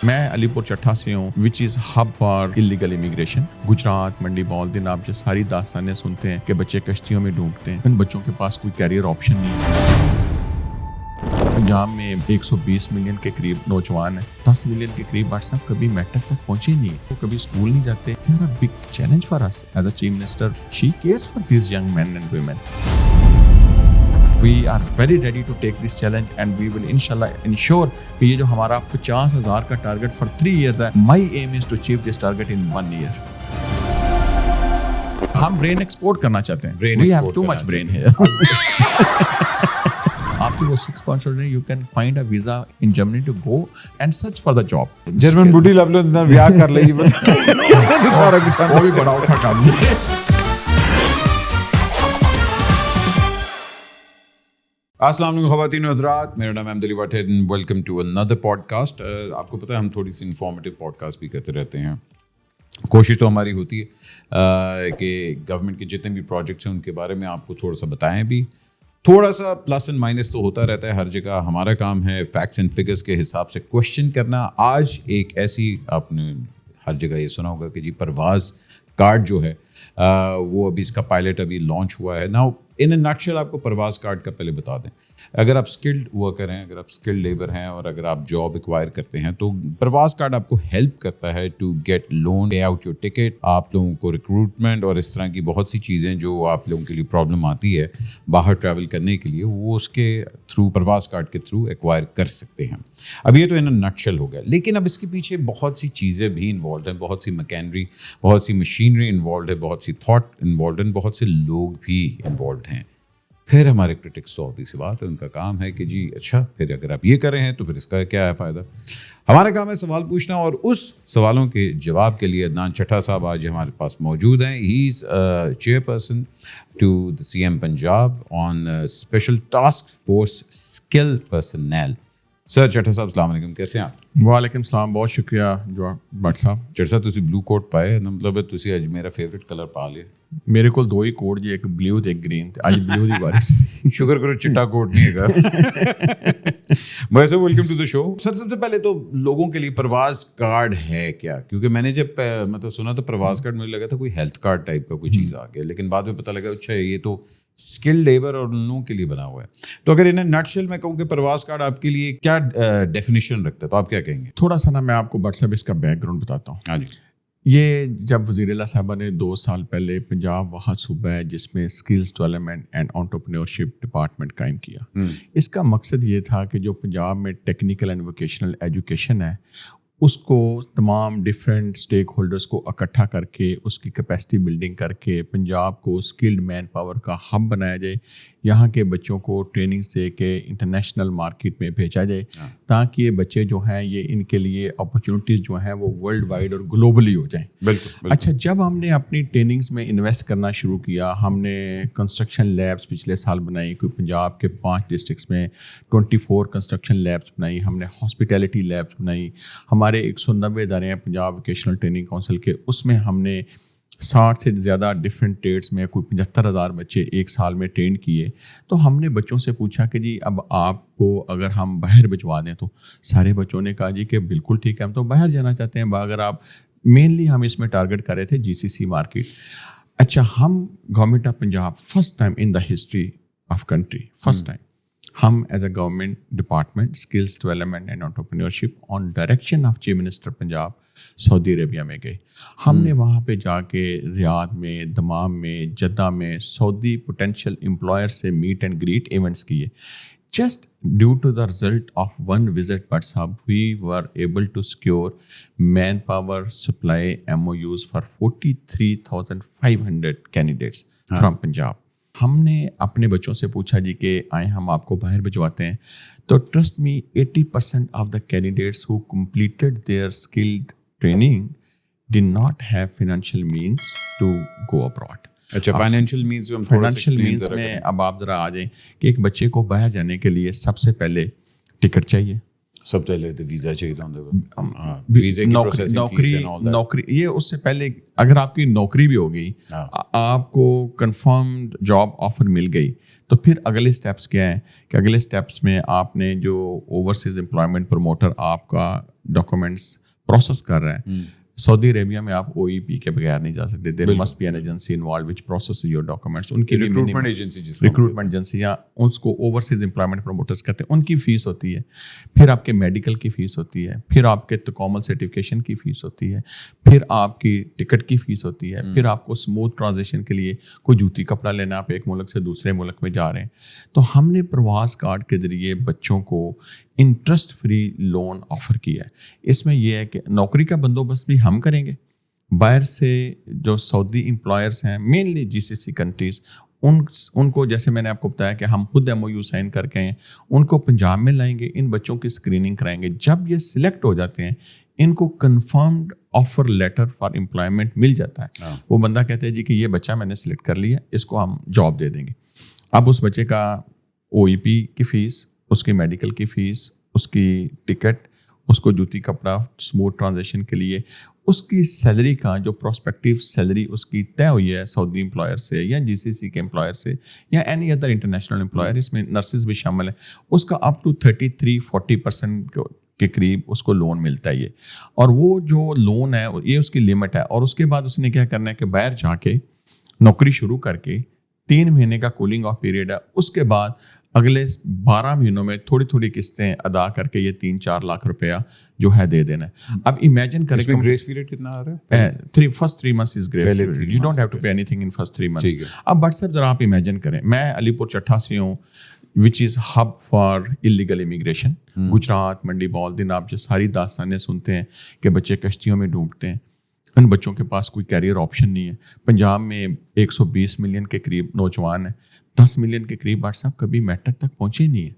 میں علی پور چٹھا سے ہوں which is hub for illegal immigration. Gujrat Mandi بال دن آپ جو ساری داستانیں سنتے ہیں کہ بچے کشتیوں میں ڈوبتے ہیں, ان بچوں کے پاس کوئی کیریئر آپشن نہیں ہے. پنجاب میں 120 ملین کے قریب نوجوان ہیں, 10 ملین کے قریب بٹ صاحب کبھی میٹرک تک پہنچے نہیں, وہ کبھی اسکول نہیں جاتے. They are a big challenge for us as a chief minister. She cares for these young men and women. We are very ready to take this challenge and we will inshallah ensure کہ یہ جو ہمارا 50,000 کا target for 3 years ہے, my aim is to achieve this target in 1 year. ہم brain export کرنا چاہتے ہیں. We have too much brain here. آپ کی وہ 6 points ہیں, you can find a visa in Germany to go and search for the job. German بوٹی لب لو اندر بیاہ کر لئی سارا کچھ وہ بھی بڑا اٹھا کام ہے. السلام علیکم خواتین و حضرات, میرا نام احمد علی بٹ ہے and welcome to another podcast. آپ کو پتہ ہے ہم تھوڑی سی انفارمیٹیو پوڈکاسٹ بھی کرتے رہتے ہیں. کوشش تو ہماری ہوتی ہے کہ گورنمنٹ کے جتنے بھی پروجیکٹس ہیں ان کے بارے میں آپ کو تھوڑا سا بتائیں بھی. تھوڑا سا پلس اینڈ مائنس تو ہوتا رہتا ہے ہر جگہ. ہمارا کام ہے فیکٹس اینڈ فگرس کے حساب سے کوشچن کرنا. آج ایک ایسی, آپ نے ہر جگہ یہ سنا ہوگا کہ جی پرواز کارڈ جو ہے وہ ابھی اس کا پائلٹ ابھی لانچ ہوا ہے. ناؤ ان اے نٹشل آپ کو پرواز کارڈ کا پہلے بتا دیں. اگر آپ اسکلڈ ورکر ہیں, اگر آپ اسکلڈ لیبر ہیں اور اگر آپ جاب ایکوائر کرتے ہیں تو پرواز کارڈ آپ کو ہیلپ کرتا ہے to get loan, pay out your ticket. آپ لوگوں کو ریکروٹمنٹ اور اس طرح کی بہت سی چیزیں جو آپ لوگوں کے لیے پرابلم آتی ہے باہر ٹریول کرنے کے لیے, وہ اس کے تھرو پرواز کارڈ کے تھرو ایکوائر کر سکتے ہیں. اب یہ تو ان اے نٹشل ہو گیا, لیکن اب اس کے پیچھے بہت سی چیزیں بھی انوالوڈ ہیں, بہت سی مکینری, بہت سی مشینری انوالوڈ ہے, بہت سی تھاٹ انوالوڈ ہیں, بہت سے لوگ بھی انوالوڈ ہیں. پھر ہمارے کرٹکس تو آبویس سی بات ہے, ان کا کام ہے کہ جی اچھا پھر اگر آپ یہ کر رہے ہیں تو پھر اس کا کیا ہے فائدہ. ہمارا کام ہے سوال پوچھنا, اور اس سوالوں کے جواب کے لیے عدنان چٹھا صاحب آج ہمارے پاس موجود ہیں. ہی از چیئر پرسن to the C M Punjab on special task force skill personnel. Sir Chattha صاحب السلام علیکم, کیسے ہیں آپ؟ وعلیکم السلام, بہت شکریہ جو بٹ صاحب. چٹھا صاحب تسی بلو کوٹ پائے, مطلب تسی اج میرا فیوریٹ کلر پا لیا. میرے کو 2 ہی کوٹ جی, ایک بلیو تے ایک گرین تے. اج بلیو دی بارش. شکر کرو چٹا کوٹ نہیں ہے. ویسے ویلکم ٹو دا شو. سر سب سے پہلے تو لوگوں کے لیے پرواز کارڈ ہے کیا؟ کیونکہ میں نے جب مطلب سنا تو پرواز کارڈ مجھے لگا تھا کوئی ہیلتھ کارڈ ٹائپ کا کوئی چیز آ گیا, لیکن بعد میں پتہ لگا اچھا یہ تو اسکل لیبر اور ان لوگوں کے لیے بنا ہوا ہے. تو اگر انہیں نٹشل میں کہوں کہ پرواز کارڈ آپ کے لیے کیا ڈیفینیشن رکھتا ہے تو آپ کیا کہیں گے؟ تھوڑا سا نا میں آپ کو بٹ صاحب اس کا بیک گراؤنڈ بتاتا ہوں. ہاں جی. یہ جب وزیر اعلیٰ صاحبہ نے 2 سال پہلے پنجاب واحد صوبہ ہے جس میں skills development and entrepreneurship department قائم کیا, اس کا مقصد یہ تھا کہ جو پنجاب میں ٹیکنیکل اینڈ ووکیشنل ایجوکیشن ہے اس کو تمام ڈفرینٹ اسٹیک ہولڈرس کو اکٹھا کر کے اس کی کیپیسٹی بلڈنگ کر کے پنجاب کو اسکلڈ مین پاور کا ہب بنایا جائے. یہاں کے بچوں کو ٹریننگ دے کے انٹرنیشنل مارکیٹ میں بھیجا جائے تاکہ یہ بچے جو ہیں یہ ان کے لیے اپرچونیٹیز جو ہیں وہ ورلڈ وائڈ اور گلوبلی ہو جائیں. بالکل. اچھا, جب ہم نے اپنی ٹریننگز میں انویسٹ کرنا شروع کیا, ہم نے کنسٹرکشن لیبس پچھلے سال بنائی, کوئی پنجاب کے 5 ڈسٹرکٹس میں 24 کنسٹرکشن لیبس بنائی, ہم نے ہاسپٹیلٹی لیبس بنائی. ہمارے 190 ادارے ہیں پنجاب ووکیشنل ٹریننگ کونسل کے, اس میں ہم نے 60 سے زیادہ ڈفرینٹ ٹریڈس میں کوئی 75,000 بچے 1 سال میں ٹرین کیے. تو ہم نے بچوں سے پوچھا کہ جی اب آپ کو اگر ہم باہر بھجوا دیں, تو سارے بچوں نے کہا جی کہ بالکل ٹھیک ہے, ہم تو باہر جانا چاہتے ہیں. اگر آپ مینلی ہم اس میں ٹارگٹ کر رہے تھے GCC مارکیٹ. اچھا, ہم government of Punjab first time in the history of country, first time ہم as a government department skills development and entrepreneurship on direction of chief minister Punjab Saudi Arabia میں گئے. ہم نے وہاں پہ جا کے ریاض میں, دمام میں, جدہ میں سعودی پوٹینشیل امپلائر سے میٹ اینڈ گریٹ ایونٹس کیے. Just due to the result of one visit, but we were able to secure manpower supply MOUs for 43,500 candidates from Punjab. ہم نے اپنے بچوں سے پوچھا جی کہ آئیں ہم آپ کو باہر بھجواتے ہیں, تو trust me 80% of the candidates who completed their skilled training did not have financial means to go abroad. اچھا, فائنینشیل مینس میں اب آپ ذرا آ جائیں کہ ایک بچے کو باہر جانے کے لیے سب سے پہلے ٹکٹ چاہیے, سب پہلے تو ویزا چاہیے, نوکری. یہ اس سے پہلے اگر آپ کی نوکری بھی ہو گئی, آپ کو کنفرمڈ جاب آفر مل گئی, تو پھر اگلے اسٹیپس کیا ہیں کہ اگلے اسٹیپس میں آپ نے جو اوورسیز امپلائمنٹ پروموٹر آپ کا डॉक्यूमेंट्स प्रोसेस कर रहा है, सऊदी अरेबिया में आप OEP के बगैर नहीं जा सकते. There must be an agency involve which process your documents. उनकी रिक्रूटमेंट एजेंसी, रिक्रूटमेंट एजेंसी या उसको ओवरसीज एम्प्लॉयमेंट प्रमोटर्स कहते हैं, उनकी फीस होती है. फिर आपके मेडिकल की फीस होती है, फिर आपके तकॉमल सर्टिफिकेशन की फीस होती है, फिर आपकी टिकट की फीस होती है, फिर आपको स्मूथ ट्रांजिशन के लिए कोई जूती कपड़ा लेना, आप एक मुल्क से दूसरे मुल्क में जा रहे हैं. तो हमने प्रवास कार्ड के जरिए बच्चों को इंटरेस्ट फ्री लोन ऑफर किया है. इसमें यह है कि नौकरी का बंदोबस्त भी हम करेंगे. बाहर से जो सऊदी एम्प्लॉयर्स हैं, मेनली GCC कंट्रीज, उनको जैसे मैंने आपको बताया कि हम खुद MOU साइन करके हैं, उनको पंजाब में लाएंगे, इन बच्चों की स्क्रीनिंग कराएंगे. जब ये सिलेक्ट हो जाते हैं, इनको confirmed offer letter for employment मिल जाता है. वो बंदा कहते हैं जी कि ये बच्चा मैंने सिलेक्ट कर लिया, इसको हम जॉब दे देंगे. अब उस बच्चे का OEP की फ़ीस, उसकी मेडिकल की फ़ीस, उसकी टिकट, उसको जूती कपड़ा, स्मूथ ट्रांजिशन के लिए, उसकी सैलरी का जो प्रोस्पेक्टिव सैलरी उसकी तय हुई है सऊदी एम्प्लॉयर से या GCC के एम्प्लॉयर से या एनी अदर इंटरनेशनल एम्प्लॉयर, इसमें नर्सेज भी शामिल है, उसका अप टू 33-40% के करीब उसको लोन मिलता है ये. और वो जो लोन है ये उसकी लिमिट है. और उसके बाद उसने क्या करना है कि बाहर जाके नौकरी शुरू करके 3 महीने का कूलिंग ऑफ पीरियड है. उसके बाद अगले 12 महीनों में थोड़ी थोड़ी किस्तें अदा करके ये 3-4 लाख रुपया जो है दे देना है. अब इमेजिन करें इसमें ग्रेस पीरियड कितना आ रहा है? First 3 months is grace. You don't have to pay anything in first 3 months. अब बट सर जरा आप इमेजिन करें, मैं अलीपुर चट्टा से हूँ, which is hub for illegal immigration. Gujrat, Mandi, Bahauddin आप जो सारी दास्तानें सुनते हैं कि बच्चे कश्तियों में डूबते हैं, उन बच्चों के पास कोई कैरियर ऑप्शन नहीं है. पंजाब में 120 मिलियन के करीब नौजवान हैं, 10 मिलियन के करीब बात साहब कभी मैट्रिक तक पहुंचे नहीं है.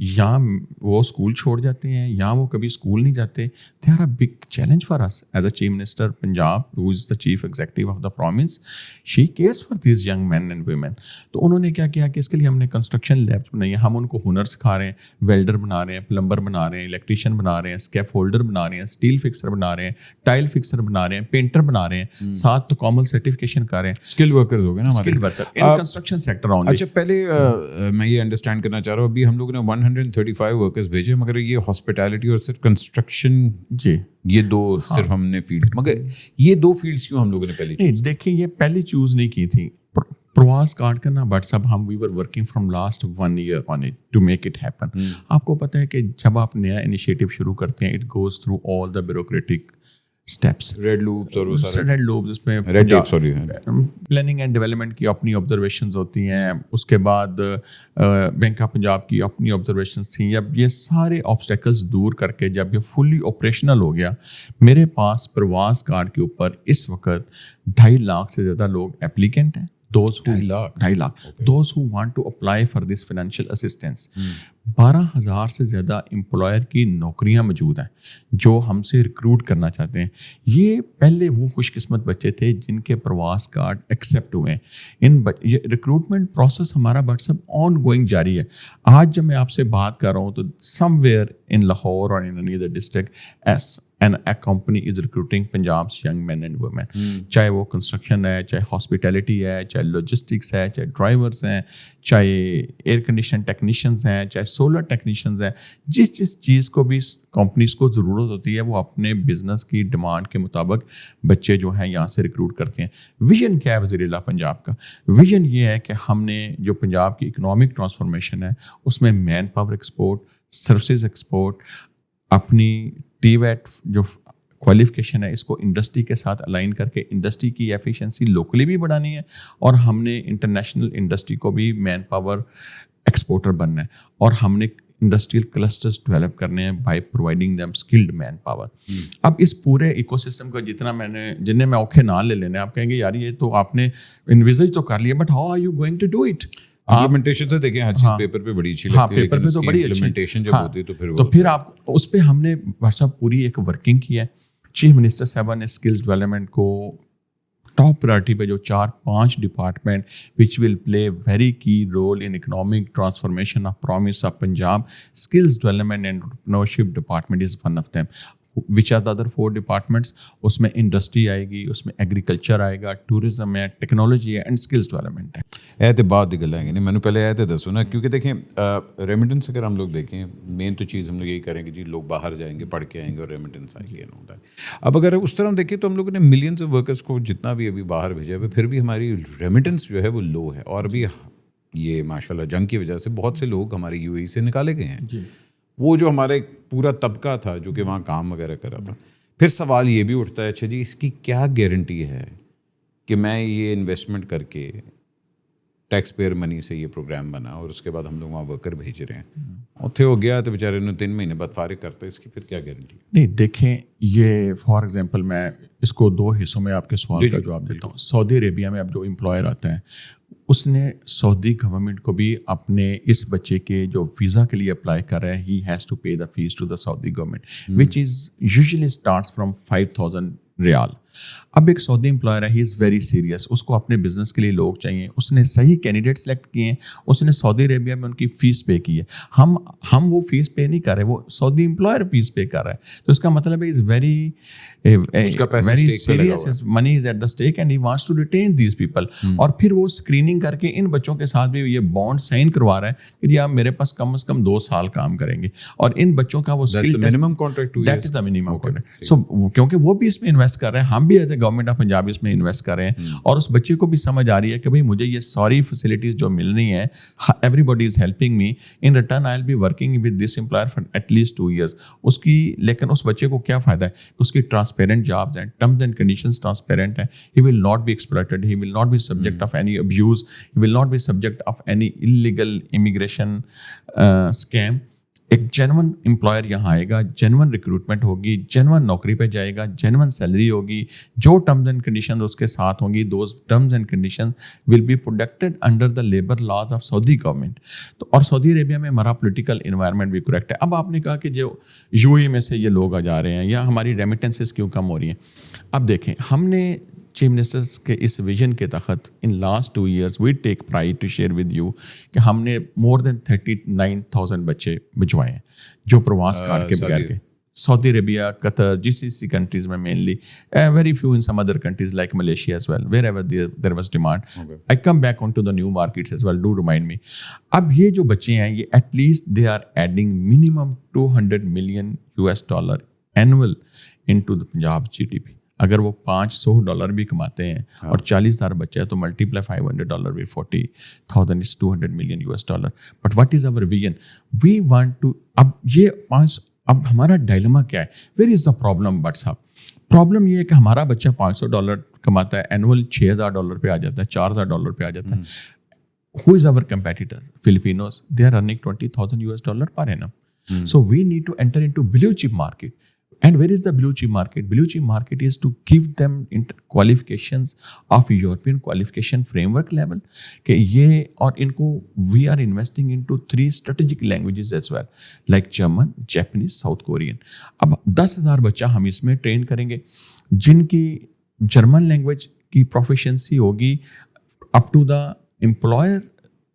या वो स्कूल छोड़ जाते हैं या वो कभी स्कूल नहीं जाते. They are a big challenge for us as a chief minister Punjab, who is the chief executive of the province. She cares for this young man and women. तो उन्होंने क्या किया कि इसके लिए हमने कंस्ट्रक्शन लैब्स बनाई है. हम उनको हुनर सिखा रहे हैं, वेल्डर बना रहे हैं, प्लम्बर बना रहे हैं, इलेक्ट्रीशियन बना रहे हैं, स्कैफ होल्डर बना रहे हैं, स्टील फिक्सर बना रहे हैं, टाइल फिक्सर बना रहे हैं, पेंटर बना रहे हैं, साथ तो कॉमन सर्टिफिकेशन कर रहे हैं. स्किल वर्कर्स हो गए ना, skill worker in construction sector only. अच्छा, पहले मैं ये अंडरस्टैंड करना चाह रहा हूँ, अभी हम लोगों ने 135 वर्कर्स भेजे, मगर ये हॉस्पिटैलिटी और सिर्फ कंस्ट्रक्शन, जी ये दो सिर्फ हमने फील्ड्स, मगर ये 2 फील्ड्स क्यों हम लोगों ने पहले नहीं देखिए, ये पहले चूज नहीं की थी. प्रवास कार्ड करना बट सब हम we were working from last 1 year on it to make it happen. आपको पता है कि जब आप नया इनिशिएटिव शुरू करते हैं, it goes through all the bureaucratic steps, red loops और वो सारे रेड लूप्स, इसमें red tape, sorry, planning and development की अपनी ऑब्जर्वेशंस होती हैं. उसके बाद बैंक ऑफ पंजाब की अपनी ऑब्जर्वेशंस थी. जब ये सारे ऑब्स्टेकल्स दूर करके जब ये फुली ऑपरेशनल हो गया, मेरे पास प्रवास कार्ड के ऊपर इस वक्त 2.5 लाख से ज़्यादा लोग एप्लीकेंट हैं. 2.5 lakh those who want to apply for this financial assistance. 12,000 से ज़्यादा एम्प्लॉयर की नौकरियां मौजूद हैं जो हमसे रिक्रूट करना चाहते हैं. ये पहले वो खुशकिस्मत बच्चे थे जिनके प्रवास कार्ड एक्सेप्ट हुए. ये रिक्रूटमेंट प्रोसेस हमारा व्हाट्सएप ऑन गोइंग जारी है. आज जब मैं आपसे बात कर रहा हूँ तो समवेयर इन लाहौर और in any other district and a company is recruiting Punjab's young men and women. चाहे वो कंस्ट्रक्शन है, चाहे हॉस्पिटैलिटी है, चाहे लॉजिस्टिक्स है, चाहे ड्राइवर्स हैं, चाहे एयर कंडीशन टेक्नीशियंस हैं, चाहे सोलर टेक्नीशियंस हैं. जिस चीज़ को भी कंपनीज को ज़रूरत होती है वो अपने बिजनेस की डिमांड के मुताबिक बच्चे जो हैं यहाँ से रिक्रूट करते हैं. विजन क्या है वज़ीर-ए-आला पंजाब का? विजन ये है कि हमने जो पंजाब की इकोनॉमिक ट्रांसफॉर्मेशन है उसमें man power export, services export, अपनी TVET जो क्वालिफिकेशन है इसको इंडस्ट्री के साथ अलाइन करके इंडस्ट्री की एफिशिएंसी लोकली भी बढ़ानी है और हमने इंटरनेशनल इंडस्ट्री को भी मैन पावर एक्सपोर्टर बनना है और हमने इंडस्ट्रियल क्लस्टर्स डेवलप करने हैं by providing them skilled man power. अब इस पूरे इकोसिस्टम का जिन्हें मैं औखे ना ले लेने, आप कहेंगे यार ये तो आपने इन्विजेज तो कर लिया, but how are you going to do it? Implementation से देखें, हर चीज पेपर पे बड़ी अच्छी लगती है, पेपर पे तो बड़ी अच्छी इम्प्लीमेंटेशन जब होती है तो फिर आप उस पे हमने व्हाट्सएप पूरी एक वर्किंग की है. चीफ मिनिस्टर साहब ने स्किल्स डेवलपमेंट को टॉप प्रायोरिटी पे जो 4-5 department which will play very key role in economic transformation of promise of Punjab, skills development and entrepreneurship department is one of them. which are the other 4 departments. उसमें industry आएगी, उसमें agriculture आएगा, tourism है, technology है and skills development है. ਇਹ ਤੇ ਬਾਅਦ ਦੀ ਗੱਲਾਂ ਹੈਗੀਆਂ ਨੇ, ਮੈਨੂੰ ਪਹਿਲੇ ਇਹ ਤੇ ਦੱਸੋ ਨਾ, ਕਿਉਂਕਿ देखें रेमिटेंस अगर हम लोग देखें, मेन तो चीज़ हम लोग यही करेंगे जी, लोग बाहर जाएंगे, पढ़ के आएंगे और रेमिटेंस आएगी एंड होता है. अब अगर उस तरह हम देखें तो हम लोगों ने मिलियंस ऑफ वर्कर्स को जितना भी अभी बाहर भेजा है, फिर भी हमारी रेमिटेंस जो है वो लो है. और अभी ये माशाल्लाह जंग की वजह से बहुत से लोग हमारे यूएई से निकाले गए हैं. वो जो हमारा एक पूरा तबका था जो कि वहाँ काम वगैरह कर रहा था. फिर सवाल ये भी उठता है, अच्छा जी इसकी क्या गारंटी है कि मैं ये इन्वेस्टमेंट करके टैक्स पेयर मनी से ये प्रोग्राम बना और उसके बाद हम लोग वहाँ वर्कर भेज रहे हैं, उत्थे हो गया तो बेचारे ने 3 महीने बाद फारिग करते, इसकी फिर क्या गारंटी है? नहीं, देखें, ये फॉर एग्जांपल मैं इसको 2 हिस्सों में आपके सवाल का जवाब देता हूँ. सऊदी अरेबिया में अब जो एम्प्लॉयर आता है, उसने सऊदी गवर्नमेंट को भी अपने इस बच्चे के जो वीज़ा के लिए अप्लाई कर रहा है, he has to pay the fees to the Saudi government, which is usually starts from 5,000 riyal. अब एक सऊदी एम्प्लॉयर है, ही इज़ वेरी सीरियस, उसको अपने बिजनेस के लिए लोग चाहिए, उसने सही कैंडिडेट सेलेक्ट किए हैं, उसने सऊदी अरेबिया में उनकी फ़ीस पे की है. हम वो फ़ीस पे नहीं कर रहे, वो सऊदी एम्प्लॉयर फ़ीस पे कर रहा है. तो इसका मतलब है is very serious, his money is at the stake and he wants to retain these people. और फिर वो स्क्रीनिंग करके इन बच्चों के साथ भी ये बॉन्ड साइन करवा रहा है कि जी आप मेरे पास कम से कम 2 साल काम करेंगे, और इन बच्चों का वो minimum contract, that is the minimum contract. So क्योंकि वो भी इसमें इन्वेस्ट कर रहे हैं, हम भी as a government of Punjab इसमें इन्वेस्ट कर रहे हैं, और उस बच्चे को भी समझ आ रही है कि भाई मुझे ये सारी फैसिलिटीज जो मिल रही हैं, everybody is helping me, in return I will be working with this employer for at least 2 years. उसकी, लेकिन उस बच्चे को क्या फ़ायदा है? उसकी ट्रांसपेरेंट जॉब्स हैं, टर्म्स एंड कंडीशंस ट्रांसपेरेंट हैं, he will not be exploited, he will not be subject of any abuse, he will not be subject of any illegal immigration scam. एक जेन्युइन एम्प्लॉयर यहाँ आएगा, genuine recruitment होगी, genuine नौकरी पे जाएगा, genuine salary होगी, जो टर्म्स एंड कंडीशन उसके साथ होंगी, those terms and condition will be protected under the labour laws of Saudi government. तो और सऊदी अरेबिया में हमारा पॉलिटिकल इन्वायरमेंट भी करेक्ट है. अब आपने कहा कि जो यूएई में से ये लोग आ जा रहे हैं या हमारी रेमिटेंसेस क्यों कम हो रही हैं. अब देखें, हमने चीफ मिनिस्टर्स के इस विजन के तहत in last 2 years we take pride to share with you कि हमने मोर देन 39,000 बच्चे भिजवाए हैं जो प्रवास कार्ड के बगैर के. Saudi Arabia, Qatar, GCC countries में mainly, very few in some other countries like Malaysia as well, wherever there was demand. I come back on to the new markets as well, do remind me. अब ये जो बच्चे हैं, ये at least they are adding minimum $200 million annual in to the Punjab GDP. अगर वो $500 भी कमाते हैं और 40,000 बच्चे हैं तो multiply $500 with 40,000 is $200 million. But what is our vision? We want to, अब हमारा डायलेमा क्या है? Where is the problem? But साहब, प्रॉब्लम ये है कि हमारा बच्चा $500 कमाता है, एनुअल $6,000 पे आ जाता है, $4,000 पे आ जाता है. Who is our competitor? Filipinos, they are earning $20,000 per annum. So we need to enter into blue chip market. And where is the blue chip market? Blue chip market is to give them qualifications of European qualification framework level. कि ये और इनको we are investing into 3 strategic languages as well, like German, Japanese, South Korean. अब 10,000 बच्चा हम इसमें train करेंगे जिनकी जर्मन लैंग्वेज की प्रोफिशिएंसी होगी up to the employer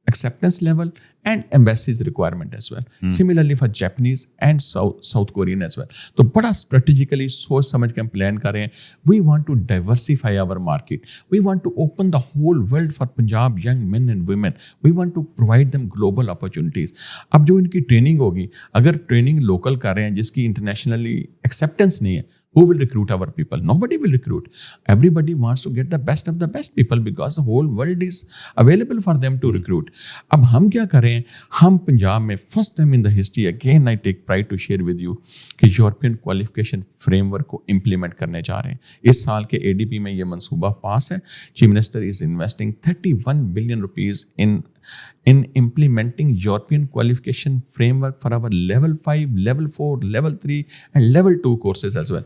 acceptance level and embassy's requirement as well. Similarly for Japanese and South Korean as well. तो बड़ा strategically सोच समझ के हम प्लान कर रहे हैं. We want to diversify our market. We want to open the whole world for Punjab young men and women. We want to provide them global opportunities. अब जो इनकी ट्रेनिंग होगी, अगर ट्रेनिंग लोकल कर रहे हैं जिसकी इंटरनेशनली एक्सेप्टेंस नहीं है, who will recruit our people? Nobody will recruit. Everybody wants to get the best of the best people because the whole world is available for them to recruit. अब हम क्या करें? हम पंजाब में first time in the history, again I take pride to share with you, कि European qualification framework को implement करने जा रहे हैं. इस साल के ADP में ये मंसूबा पास है. Chief minister is investing $31 billion in implementing European qualification framework for our level 5, level 4, level 3 and level 2 courses as well.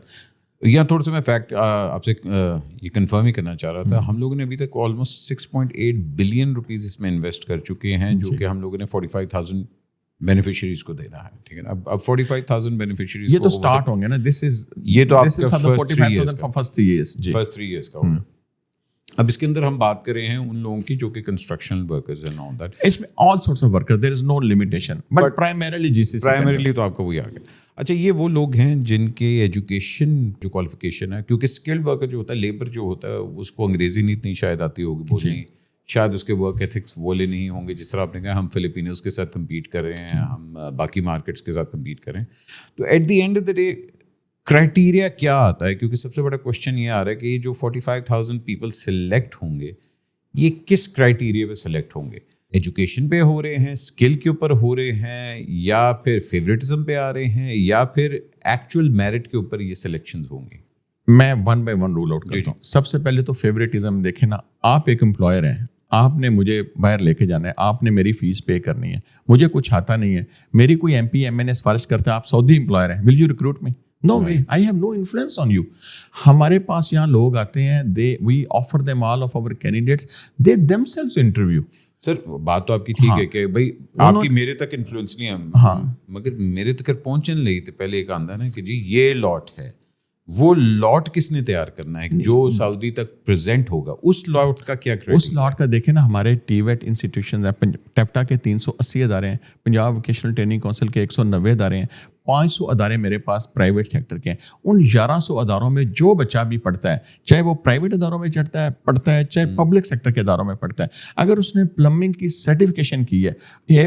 यहाँ थोड़ा सा मैं फैक्ट आपसे ये कंफर्म ही करना चाह रहा था. हम लोगों ने अभी तक ऑलमोस्ट $6.8 billion इसमें इन्वेस्ट कर चुके हैं, जो कि हम लोगों ने 45,000 बेनिफिशियरीज को देना है. ठीक है ना. अब 45,000 बेनिफिशियरीज ये तो स्टार्ट होंगे ना. दिस इज ये तो आपका फर्स्ट 3 years का होगा. अब इसके अंदर हम बात कर रहे हैं उन लोगों की जो कि construction workers and all that. इसमें all sorts of worker, there is no limitation, but primarily GCC. Primarily तो आपका वही आ गया. اچھا یہ وہ لوگ ہیں جن کے ایجوکیشن جو کوالیفیکیشن ہے, کیونکہ اسکلڈ ورکر جو ہوتا ہے, لیبر جو ہوتا ہے, اس کو انگریزی نہیں اتنی شاید آتی ہوگی بولنی, شاید اس کے ورک ایتھکس بولے نہیں ہوں گے, جس طرح آپ نے کہا ہم فلپینوز کے ساتھ کمپیٹ کر رہے ہیں, ہم باقی مارکیٹس کے ساتھ کمپیٹ کر رہے ہیں. تو at the end of the day criteria کیا آتا ہے, کیونکہ سب سے بڑا کوشچن یہ آ رہا ہے کہ یہ جو 45,000 پیپل سلیکٹ ہوں گے یہ کس کرائٹیریا پہ سلیکٹ ہوں گے, ایجوکیشن پہ ہو رہے ہیں, اسکل کے اوپر ہو رہے ہیں, یا پھر فیوریٹزم پہ آ رہے ہیں, یا پھر ایکچوئل میرٹ کے اوپر یہ سلیکشنز ہوں گے؟ میں 1 by 1 رول آؤٹ کرتا ہوں. سب سے پہلے تو فیوریٹزم دیکھیں نا, آپ ایک امپلائر ہیں, آپ نے مجھے باہر لے کے جانا ہے, آپ نے میری فیس پے کرنی ہے, مجھے کچھ آتا نہیں ہے, میری کوئی M P M N A سفارش کرتا ہے, آپ سعودی امپلائر ہیں, will you recruit me? No way, I have no influence on you. ہمارے پاس یہاں لوگ آتے ہیں, we offer them all of our candidates, they themselves interview. Sir بات تو آپ کی ٹھیک ہے کہ بھائی آپ کی میرے تک انفلوئنس نہیں ہے, مگر میرے تک پہنچنے لگی تو پہلے ایک آندہ نا کہ جی یہ لاٹ ہے, وہ لاٹ کس نے تیار کرنا ہے جو سعودی تک پریزنٹ ہوگا, اس لاٹ کا کیا کرائٹیریا؟ اس لاٹ کا دیکھیں نا, ہمارے ٹی ویٹ انسٹیٹیوشنز ہیں, ٹیپٹا کے 380 ادارے ہیں, پنجاب ووکیشنل ٹریننگ کونسل کے 190 ادارے ہیں, 500 ادارے میرے پاس پرائیویٹ سیکٹر کے ہیں. ان 1100 اداروں میں جو بچہ بھی پڑھتا ہے, چاہے وہ پرائیویٹ اداروں میں پڑھتا ہے چاہے پبلک سیکٹر کے اداروں میں پڑھتا ہے, اگر اس نے پلمبنگ کی سرٹیفکیشن کی ہے,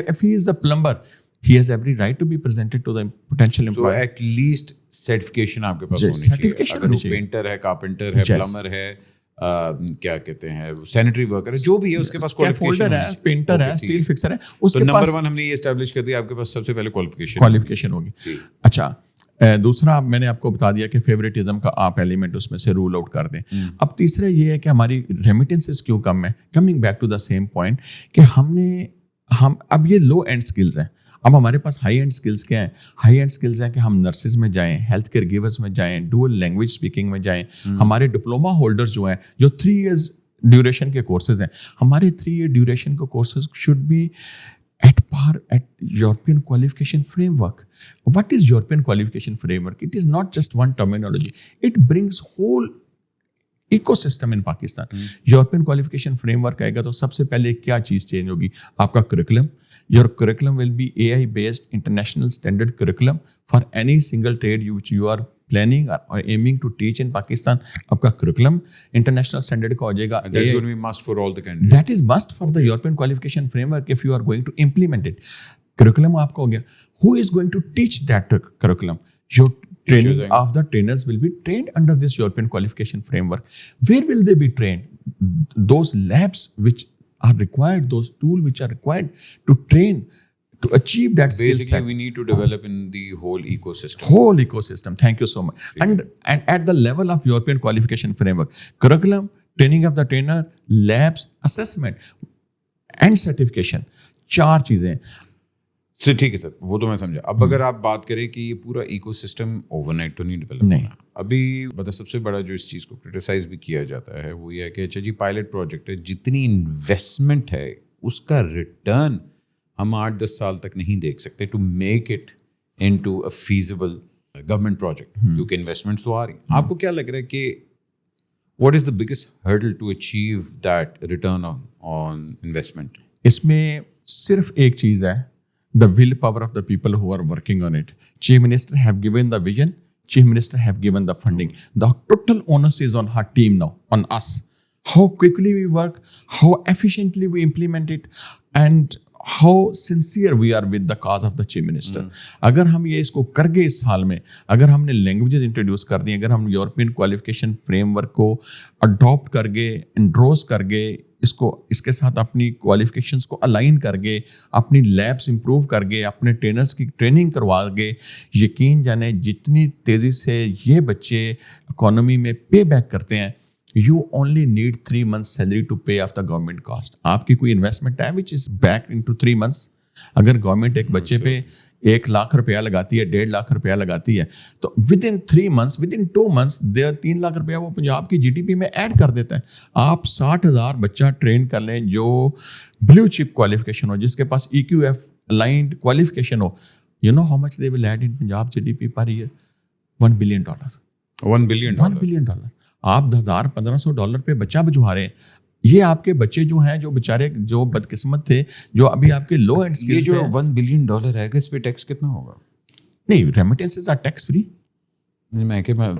if he is the plumber, he has every right to be presented to the potential employer. So at least certification آپ کے پاس ہونی چاہیے. اگر وہ پینٹر ہے, کارپینٹر ہے, پلمبر ہے, کیا کہتے ہیں سینیٹری ورکر ہے, جو بھی ہے اس کے پاس کوالیفیکیشن ہے, پینٹر ہے, اسٹیل فکسر ہے, اس کے پاس نمبر 1 ہم نے یہ اسٹیبلش کر دیا آپ کے پاس سب سے پہلے کوالیفیکیشن ہوگی. اچھا دوسرا میں نے آپ کو بتا دیا کہ فیوریٹزم کا آپ ایلیمنٹ اس میں سے رول آؤٹ کر دیں. اب تیسرا یہ ہے کہ ہماری ریمیٹنسز کیوں کم ہے. Coming back to the same point کہ ہم اب یہ لو اینڈ اسکلز ہیں, اب ہمارے پاس ہائی اینڈ اسکلس کیا ہیں؟ ہائی اینڈ اسکلز ہیں کہ ہم نرسز میں جائیں, ہیلتھ کیئر گیورس میں جائیں, ڈوئل لینگویج اسپیکنگ میں جائیں. ہمارے ڈپلوما ہولڈرز جو ہیں, جو 3 years ڈیوریشن کے کورسز ہیں, ہمارے 3 year ڈیوریشن کے courses should be at par at European qualification framework. What is European qualification framework? It is not just one terminology. It brings whole ecosystem in Pakistan. European qualification framework آئے گا تو سب سے پہلے کیا چیز change ہوگی؟ آپ کا curriculum. Your curriculum will be AI based international standard curriculum for any single trade which you are planning or aiming to teach in Pakistan. آپ کا curriculum international standard کا ہو جائے گا. That's going to be must for all the candidates. That is must for the European qualification framework if you are going to implement it. Curriculum آپ کا ہو گیا. Who is going to teach that curriculum? Your training of the trainers will be trained under this European qualification framework. Where will they be trained? Those labs which are required, those tools which are required to train, to achieve that skill set. Basically, we need to develop in the whole ecosystem. Whole ecosystem. Thank you so much. And at the level of European qualification framework, curriculum, training of the trainer, labs, assessment, and certification. 4 چیزیں. سر ٹھیک ہے سر, وہ تو میں سمجھا. اب اگر آپ بات کریں کہ یہ پورا ایکو سسٹم اوور نائٹ تو نہیں ڈیولپ ہونا. ابھی مطلب سب سے بڑا جو اس چیز کو کرٹیسائز بھی کیا جاتا ہے وہ یہ ہے کہ اچھا جی پائلٹ پروجیکٹ ہے, جتنی انویسٹمنٹ ہے اس کا ریٹرن ہم 8-10 سال تک نہیں دیکھ سکتے to make it in to a feasible government project, کیونکہ انویسٹمنٹس تو آ رہی. آپ کو کیا لگ رہا ہے کہ what is the biggest hurdle to achieve that return on investment? اس میں صرف ایک چیز ہے, the will power of the people who are working on it. Chief Minister have given the vision, Chief Minister have given the funding. The total onus is on her team now, on us. How quickly we work, how efficiently we implement it, and how sincere we are with the cause of the Chief Minister. اگر ہم یہ اس کو کر گئے اس سال میں, اگر ہم نے لینگویجز انٹروڈیوس کر دی, اگر ہم یورپین کوالیفیکیشن فریم ورک کو اڈاپٹ کر گئے, انڈروس کر گئے, اس کے ساتھ اپنی کوالیفیکیشنس کو الائن کر گئے, اپنی لیبس امپروو کر گئے, اپنے ٹرینرس کی ٹریننگ کروا گئے, یقین جانے جتنی تیزی سے یہ بچے اکانومی میں پے بیک کرتے ہیں, you only need 3 months salary to pay off the government cost. آپ کی کوئی انویسٹمنٹ ہے which is back into 3 months. اگر گورنمنٹ ایک بچے پہ 1 لاکھ روپیہ لگاتی ہے, 1.5 لاکھ روپیہ لگاتی ہے, تو with in 3 months, with in 2 months 3 lakh روپیہ وہ پنجاب کی GDP میں ایڈ کر دیتا ہے. آپ 60,000 بچہ ٹرین کر لیں جو بلیو چپ کوالیفیکیشن ہو, جس کے پاس EQF aligned qualification who. You know how much they will add in Punjab GDP per year? $1 billion. $1 billion. آپ $1,000-1,500 پہ بچہ بھجوا رہے ہیں. یہ آپ کے بچے جو ہیں, جو بیچارے جو بدقسمت تھے, جو ابھی آپ کے لو اینڈ اسکل, یہ جو $1 billion ہے گا, اس پہ ٹیکس کتنا ہوگا؟ ਨਹੀਂ ਰੈਮਿਟੈਂਸਸ ਆਰ ਟੈਕਸ ਫ੍ਰੀ ਮੈਂ ਕਿ ਮੈਂ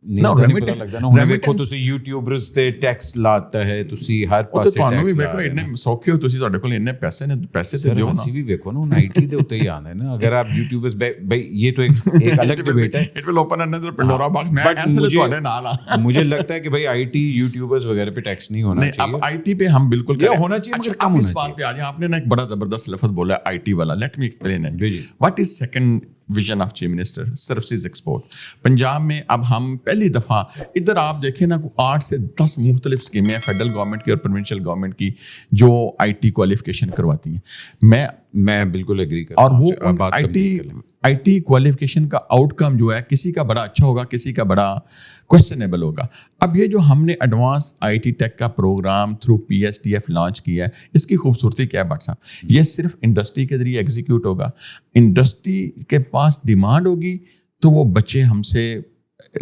ਨਹੀਂ ਪਤਾ ਲੱਗਦਾ ਨਾ ਹੁਣ ਵੇਖੋ ਤੁਸੀਂ ਯੂਟਿਊਬਰਸ ਤੇ ਟੈਕਸ ਲਾਤਾ ਹੈ ਤੁਸੀਂ ਹਰ ਪਾਸੇ ਤੁਹਾਨੂੰ ਵੀ ਵੇਖੋ ਇੰਨੇ ਸੌਖੇ ਹੋ ਤੁਸੀਂ ਤੁਹਾਡੇ ਕੋਲ ਇੰਨੇ ਪੈਸੇ ਨੇ ਪੈਸੇ ਤੇ ਦਿਓ ਨਾ ਅਸੀਂ ਵੀ ਵੇਖੋ ਨਾ ਹੁਣ ਆਈਟੀ ਦੇ ਉੱਤੇ ਹੀ ਆਉਂਦਾ ਹੈ ਨਾ ਅਗਰ ਆਪ ਯੂਟਿਊਬਰਸ भाई ये तो एक अलग डिबेट है it will open another Pandora box मैं ऐसे ਤੁਹਾਡੇ ਨਾਲ ਆ मुझे लगता है कि भाई आईटी यूट्यूबर्स वगैरह पे टैक्स नहीं होना चाहिए अब आईटी पे हम बिल्कुल ये होना चाहिए मगर कम होना चाहिए। इस बात पे आ जाए आपने ना एक बड़ा जबरदस्त लफ्ज बोला आईटी वाला लेट मी एक्सप्लेन इट जी what is second vision of chief minister services export Punjab में अब हम पहली दफ़ा इधर आप देखें ना 8 से 10 मुख्तलिफ स्कीमें फेडरल गवर्नमेंट की और प्रोविंशियल गवर्नमेंट की जो आईटी क्वालिफिकेशन करवाती हैं मैं बिल्कुल एग्री करता हूं और वो आईटी क्वालिफिकेशन का आउटकम जो है किसी का बड़ा अच्छा होगा किसी का बड़ा क्वेश्चनेबल होगा। अब ये जो हमने एडवांस आईटी टेक का प्रोग्राम थ्रू पीएसटीएफ लॉन्च किया है इसकी खूबसूरती क्या है भट्ट साहब, ये सिर्फ इंडस्ट्री के जरिए एग्जीक्यूट होगा। इंडस्ट्री के पास डिमांड होगी तो वो बच्चे हमसे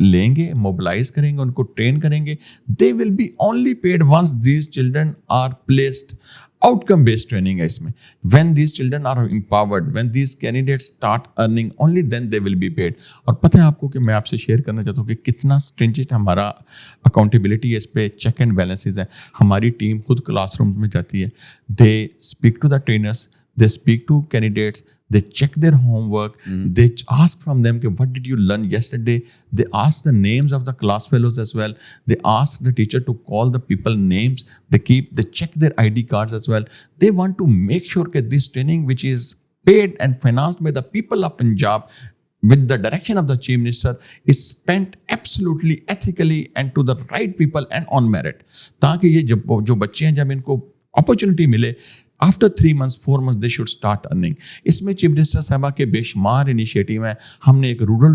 लेंगे मोबिलाइज करेंगे उनको ट्रेन करेंगे they will be only paid once these children are placed outcome based training है इसमें when these children are empowered when these candidates start earning only then they will be paid. और पता है आपको कि मैं आपसे शेयर करना चाहता हूँ कि कितना स्ट्रिंजेंट हमारा अकाउंटेबिलिटी है इस पे चेक एंड बैलेंसेस है। हमारी टीम खुद क्लासरूम में जाती है they speak to the trainers they speak to candidates, they check their homework, they ask from them what did you learn yesterday, they ask the names of the class fellows as well, they ask the teacher to call the people names, they check their ID cards as well. They want to make sure that this training which is paid and financed by the people of Punjab with the direction of the Chief Minister is spent absolutely ethically and to the right people and on merit, ताकि ये जो बच्चे हैं जब इनको opportunity मिले after 3 months 4 months they should start earning. इसमें chief minister साहबा के बेशुमार इनिशिएटिव हैं। हमने एक रूरल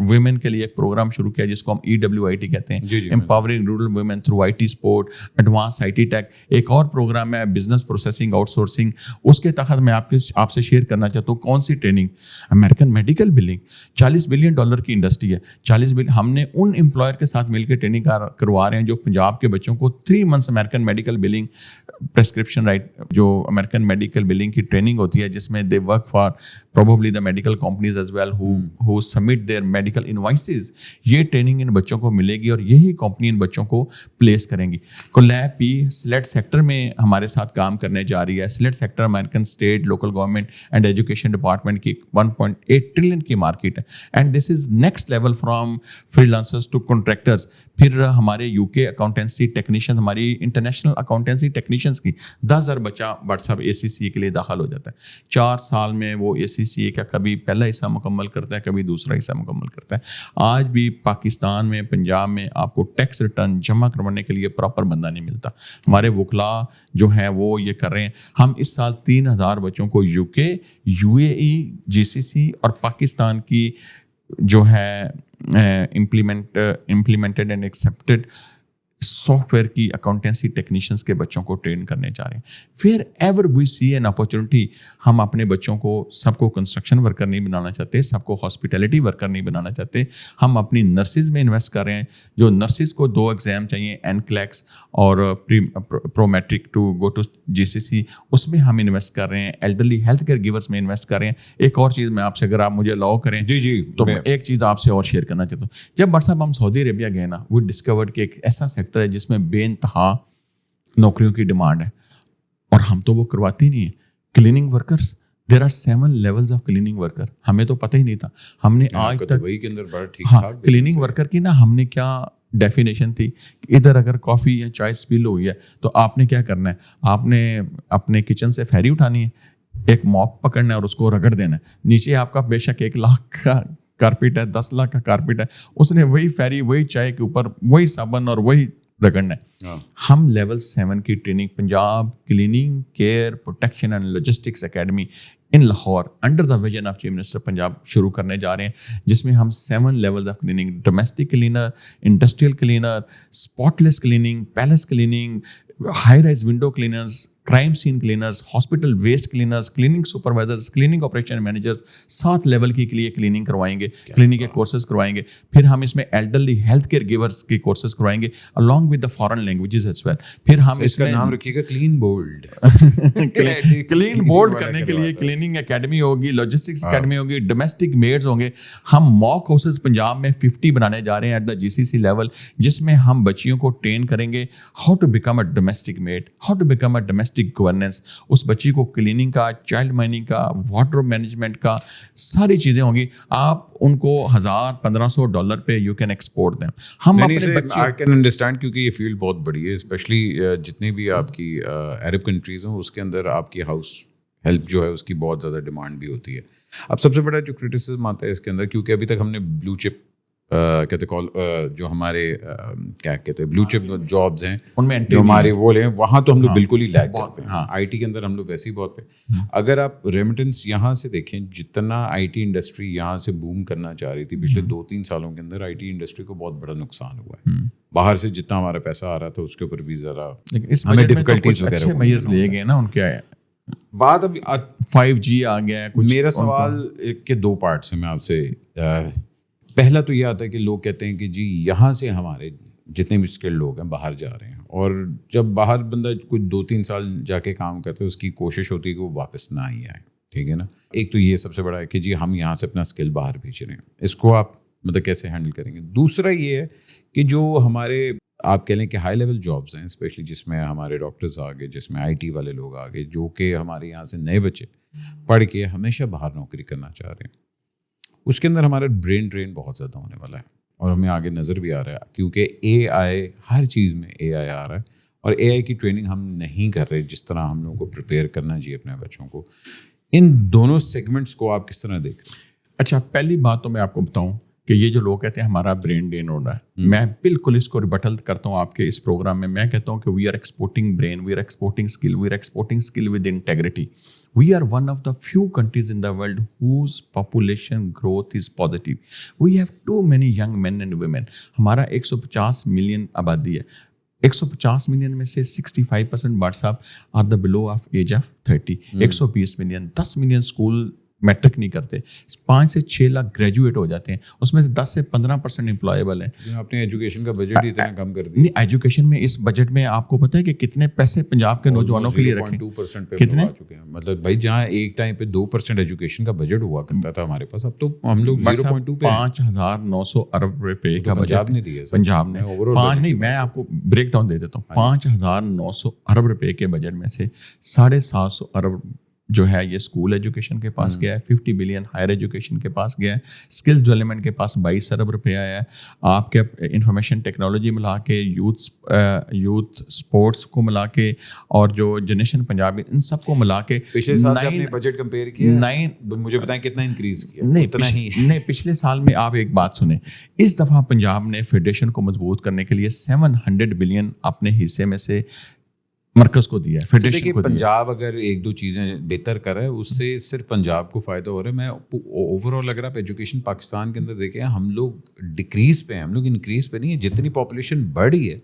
वुमेन के लिए एक प्रोग्राम शुरू किया जिसको हम EWIT कहते हैं, empowering rural women through IT support advance IT tech. एक और प्रोग्राम है बिजनेस प्रोसेसिंग आउटसोर्सिंग, उसके तहत मैं आपसे शेयर करना चाहता हूँ कौन सी training, American medical billing. $40 billion की इंडस्ट्री है, 40 बिलियन हमने उन एम्प्लॉयर के साथ मिलकर ट्रेनिंग करवा रहे हैं जो पंजाब के बच्चों को 3 months American medical billing prescription right जो अमेरिकन मेडिकल बिलिंग की ट्रेनिंग होती है जिसमें they work for probably the medical companies as well who submit their medical invoices. ये ट्रेनिंग इन बच्चों को मिलेगी और यही कंपनी इन बच्चों को प्लेस करेंगी। कोलैब पी सिलेट सेक्टर में हमारे साथ काम करने जा रही है। SLED sector American state local government and education department की 1.8 ट्रिलियन की मार्केट है and this is next level from freelancers to contractors. फिर हमारे यूके अकाउंटेंसी टेक्नीशियन, हमारी इंटरनेशनल अकाउंटेंसी टेक्नीशियंस की 10,000 बच्चा व्हाट्सएप ACCA के लिए दाखिल हो जाता है। 4 साल में वो ACCA का कभी पहला हिस्सा मुकम्मल करता है कभी दूसरा हिस्सा मुकम्मल करता है। आज भी पाकिस्तान में पंजाब में आपको टैक्स रिटर्न जमा करवाने के लिए प्रॉपर बंदा नहीं मिलता। हमारे वकला जो हैं वो ये कर रहे हैं। हम इस साल 3,000 बच्चों को UK, UAE, GCC और पाकिस्तान की जो है इम्प्लीमेंटेड एंड एक्सेप्टेड सॉफ्टवेयर की अकाउंटेंसी टेक्नीशियंस के बच्चों को ट्रेन करने जा रहे हैं। फिर ever we see an opportunity, हम अपने बच्चों को सबको कंस्ट्रक्शन वर्कर नहीं बनाना चाहते, सबको हॉस्पिटैलिटी वर्कर नहीं बनाना चाहते। हम अपनी नर्सिस में इन्वेस्ट कर रहे हैं। जो नर्सिस को 2 एग्ज़ाम चाहिए NCLEX और Prometric to go to GCC, उसमें हम इन्वेस्ट कर रहे हैं। एल्डरली हेल्थ केयर गिवर्स में इन्वेस्ट कर रहे हैं। एक और चीज़ मैं आपसे, अगर आप मुझे अलाउ करें जी तो मैं एक चीज़ आपसे और शेयर करना चाहता हूँ। जब बट साहब हम सऊदी अरेबिया गए ना, वो डिस्कवर्ड कि एक ऐसा सेक्टर है जिसमें बेइंतहा नौकरियों की डिमांड है और हम तो वो करवाते नहीं है। Cleaning workers, there are 7 levels of cleaning worker, हमें तो पता ही नहीं था। हमने आज तक वही के अंदर बड़ा ठीक ठाक क्लीनिंग वर्कर की ना हमने क्या डेफिनेशन थी, इधर अगर कॉफ़ी या चाय स्पिल हुई है तो आपने क्या करना है, आपने अपने किचन से फेरी उठानी है, एक मॉप पकड़ना है और उसको रगड़ देना है। नीचे आपका बेशक 1 लाख का कारपेट है, 10 लाख का कारपेट है, उसने वही फेरी वही चाय के ऊपर वही साबन और वही रगड़ना है। हम लेवल 7 की training Punjab cleaning care protection and logistics academy in Lahore under the vision of chief minister Punjab शुरू करने जा रहे हैं, जिसमें हम 7 levels of cleaning, domestic cleaner, industrial cleaner, spotless cleaning, palace cleaning, high rise window cleaners, crime scene cleaners, hospital waste cleaners, cleaning supervisors, cleaning operation managers, 7 level के लिए cleaning करवाएंगे, क्लीनिंग के कोर्सेज करवाएंगे। फिर हम इसमें एल्डरली हेल्थ केयर गिवर्स के courses करवाएंगे along with the foreign languages as well. फिर हम इसका नाम रखिएगा क्लीन बोल्ड। क्लीन बोर्ड करने के लिए क्लीनिंग एकेडमी होगी, लॉजिस्टिक्स एकेडमी होगी, डोमेस्टिक मेड्स होंगे। हम मॉक हाउसेस पंजाब में 50 बनाने जा रहे हैं एट द जीसीसी लेवल, जिसमें हम बच्चियों को ट्रेन करेंगे how to become a domestic maid, how to become a domestic governance. उस बच्ची को क्लीनिंग का, चाइल्ड माइनिंग का, वाटर मैनेजमेंट का सारी चीजें होंगी। आप उनको $1,000-1,500 पे यू कैन एक्सपोर्ट देम। हम अपने बच्चे आई कैन अंडरस्टैंड, क्योंकि ये फील्ड बहुत बड़ी है, स्पेशली जितनी भी आपकी अरब कंट्रीज हैं उसके अंदर आपकी हाउस हेल्प जो है उसकी बहुत ज़्यादा डिमांड भी होती है। अब सबसे बड़ा जो क्रिटिसिज्म आता है इसके अंदर, क्योंकि अभी तक हमने ब्लू चिप कहते कॉल जो हमारे क्या कहते हैं ब्लू चिप जॉब्स हैं उनमें जो हमारे वो हैं, वहाँ तो हम लोग बिल्कुल ही लैग करते हैं। हाँ। आईटी के अंदर हम लोग वैसे ही बहुत पे। अगर आप रेमिटेंस यहाँ से देखें, जितना आईटी इंडस्ट्री यहाँ से बूम करना चाह रही थी पिछले 2-3 सालों के अंदर, आईटी इंडस्ट्री को बहुत बड़ा नुकसान हुआ है। बाहर से जितना हमारा पैसा आ रहा था उसके ऊपर भी ज़रा हमें डिफिकल्टीज वगैरह मेजर्स लिए गए ना उनके। बात अभी 5G आ गया है कुछ। मेरा सवाल के 2 पार्ट्स हैं। मैं आपसे पहला तो ये आता है कि लोग कहते हैं कि जी यहाँ से हमारे जितने भी स्किल्ड लोग हैं बाहर जा रहे हैं, और जब बाहर बंदा कुछ 2-3 साल जाके काम करते हैं उसकी कोशिश होती है कि वो वापस ना ही आए, ठीक है ना। एक तो ये सबसे बड़ा है कि जी हम यहाँ से अपना स्किल बाहर भेज रहे हैं, इसको आप मतलब कैसे हैंडल करेंगे। दूसरा ये है कि जो हमारे आप कह लें कि हाई लेवल जॉब्स हैं, स्पेशली जिसमें हमारे डॉक्टर्स आ गए, जिसमें आईटी वाले लोग आ गए, जो कि हमारे यहाँ से नए बच्चे पढ़ के हमेशा बाहर नौकरी करना चाह रहे हैं, उसके अंदर हमारा ब्रेन ड्रेन बहुत ज़्यादा होने वाला है। और हमें आगे नज़र भी आ रहा है, क्योंकि AI हर चीज़ में AI आ रहा है, और AI की ट्रेनिंग हम नहीं कर रहे जिस तरह हम लोगों को प्रिपेयर करना चाहिए अपने बच्चों को। इन दोनों सेगमेंट्स को आप किस तरह देख रहे हैं? अच्छा, पहली बात तो मैं आपको बताऊं कि ये जो लोग कहते हैं हमारा ब्रेन ड्रेन हो रहा है, मैं बिल्कुल इसको रिबटल करता हूँ आपके इस प्रोग्राम में। मैं कहता हूँ कि we are exporting brain, we are exporting skill, we are exporting skill with integrity. We are one of the few countries in the world whose population growth is positive. We have too many young men and women. हमारा 150 million आबादी है। 150 million में से 65% what's are the below of age of 30। 120 million, 10 million school matric नहीं करते, 5 से 6 lakh graduate हो जाते हैं, उसमें से 10 से 15% एम्प्लॉयबल हैं। आपने एजुकेशन का बजट ही इतना कम कर दिया। नहीं, एजुकेशन में इस बजट में आपको पता है कि कितने पैसे पंजाब के नौजवानों के लिए रखे? 2% पे कितने आ चुके हैं। मतलब भाई जहाँ एक टाइम पे 2% एजुकेशन का बजट हुआ करता था हमारे पास, अब तो हम लोग 0.2 पे 5,900 अरब रुपए का पंजाब बजट ने दिया। पंजाब ने 5 नहीं, मैं आपको ब्रेक डाउन दे देता हूँ। 5,900 अरब रुपए के बजट में से 750 अरब जो है ये स्कूल एजुकेशन के पास गया है, 50 बिलियन हायर एजुकेशन के पास गया है, स्किल्स डेवलपमेंट के पास 22 अरब रुपये आया है, आपके इंफॉर्मेशन टेक्नोलॉजी मिला के, यूथ स्पोर्ट्स को मिला के, और जो जनरेशन पंजाबी, इन सब को मिला के पिछले साल से आपने बजट कंपेयर किया, मुझे बताएं कितना इंक्रीज किया? नहीं, उतना ही नहीं, पिछले साल में आप एक बात सुने, इस दफ़ा पंजाब ने फेडरेशन को मजबूत करने के लिए 700 बिलियन अपने हिस्से में से मरकज को दिया है, फेडरेशन को दिया। पंजाब अगर 1-2 चीज़ें बेहतर कर रहा है उससे सिर्फ पंजाब को फ़ायदा हो रहा है। मैं ओवरऑल अगर आप एजुकेशन पाकिस्तान के अंदर देखें, हम लोग डिक्रीज पे हैं, हम लोग इंक्रीज पे नहीं है। जितनी पॉपुलेशन बढ़ी है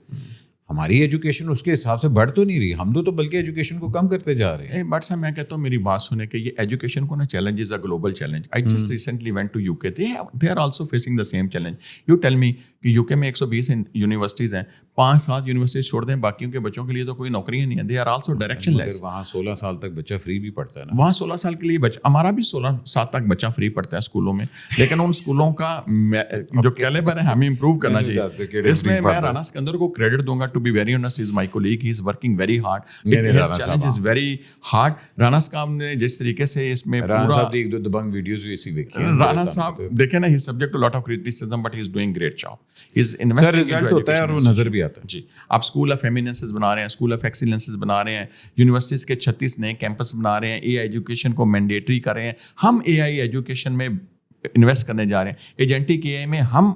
हमारी एजुकेशन उसके हिसाब से बढ़ तो नहीं रही, हम तो बल्कि एजुकेशन को कम करते जा रहे हैं। बट सर मैं कहता हूँ मेरी बात सुने कि ये एजुकेशन को ना challenge is a global challenge. I just recently went to UK, they are also facing the same challenge. You tell me कि यूके में 120 यूनिवर्सिटीज़ हैं, 5-7 यूनिवर्सिटीज छोड़ दें, बाकियों के बच्चों के लिए तो कोई नौकरियाँ नहीं है। They are also directionless. वहाँ 16 साल तक बच्चा फ्री भी पढ़ता है ना, वहाँ 16 साल के लिए बच्चा, हमारा भी 16 साल तक बच्चा फ्री पढ़ता है स्कूलों में, लेकिन उन स्कूलों का जो कैलिबर है हमें इंप्रूव करना चाहिए। इसमें मैं राना सिकंदर को क्रेडिट दूंगा, to be very honest, is my colleague, he is working very hard, challenge is very hard. Rana साहब ने जिस तरीके से इसमें पूरा 1-2 दबंग वीडियोस भी ऐसी देखी हैं, राना साहब देखे ना, he is subject to lot of criticism but he is doing great job, he is investing in result होता है और वो नजर भी आता है। जी, आप स्कूल ऑफ एमिनेंसेस बना रहे हैं, स्कूल ऑफ एक्सीलेंसेस बना रहे हैं, यूनिवर्सिटीज़ के 36 नए कैंपस बना रहे हैं, AI एजुकेशन को मैंडेटरी कर रहे हैं, हम AI एजुकेशन में इन्वेस्ट करने जा रहे हैं, एजेंटिक AI में हम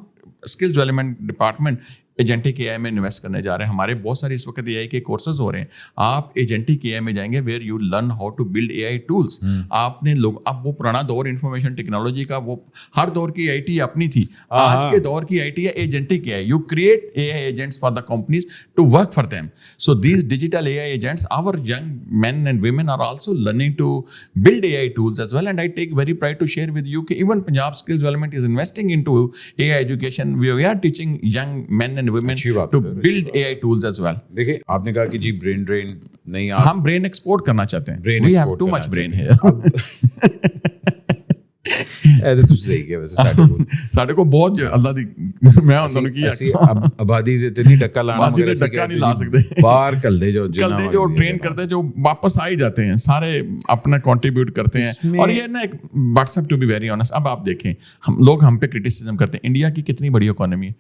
skills development department agentic AI में इन्वेस्ट करने जा रहे हैं. हमारे बहुत सारे इस वक्त एआई के कोर्सेज हो रहे हैं. आप एजेंटिक एआई में जाएंगे where you learn how to build AI tools. आपने लोग, अब वो पुराना दौर इंफॉर्मेशन टेक्नोलॉजी का, वो हर दौर की आईटी अपनी थी. आज के दौर की आईटी है agentic AI. You create AI agents for the companies to work for them. So these digital AI agents, our young men and women are also learning to build AI tools as well, and I take very pride to share with you that even Punjab Skills Development is investing into AI education. We are teaching young men and women to build AI tools as well. देखिए, आपने कहा कि जी brain drain नहीं, हम brain export करना चाहते हैं. We have too much brain here. ਇਹ ਤੁਸੀਂ ਸਹੀ ਕਿਹਾ ਵੈਸੇ. ਸਾਡੇ ਕੋਲ ਬਹੁਤ ਅੱਲਾ ਦੀ, ਮੈਂ ਤੁਹਾਨੂੰ ਕੀ ਅਸੀਂ ਆਬਾਦੀ ਦੇ ਤੇ ਨਹੀਂ ਡੱਕਾ ਲਾਣਾ, ਮਗਰ ਅਸੀਂ ਡੱਕਾ ਨਹੀਂ ਲਾ ਸਕਦੇ. ਬਾਹਰ ਕਲਦੇ जो ट्रेन करते हैं, जो वापस आ ही जाते हैं, सारे अपना कंट्रीब्यूट करते हैं. और ये ना एक WhatsApp, to be very honest, अब आप देखें, हम पे क्रिटिसिज्म करते हैं. इंडिया की कितनी बड़ी इकोनॉमी है,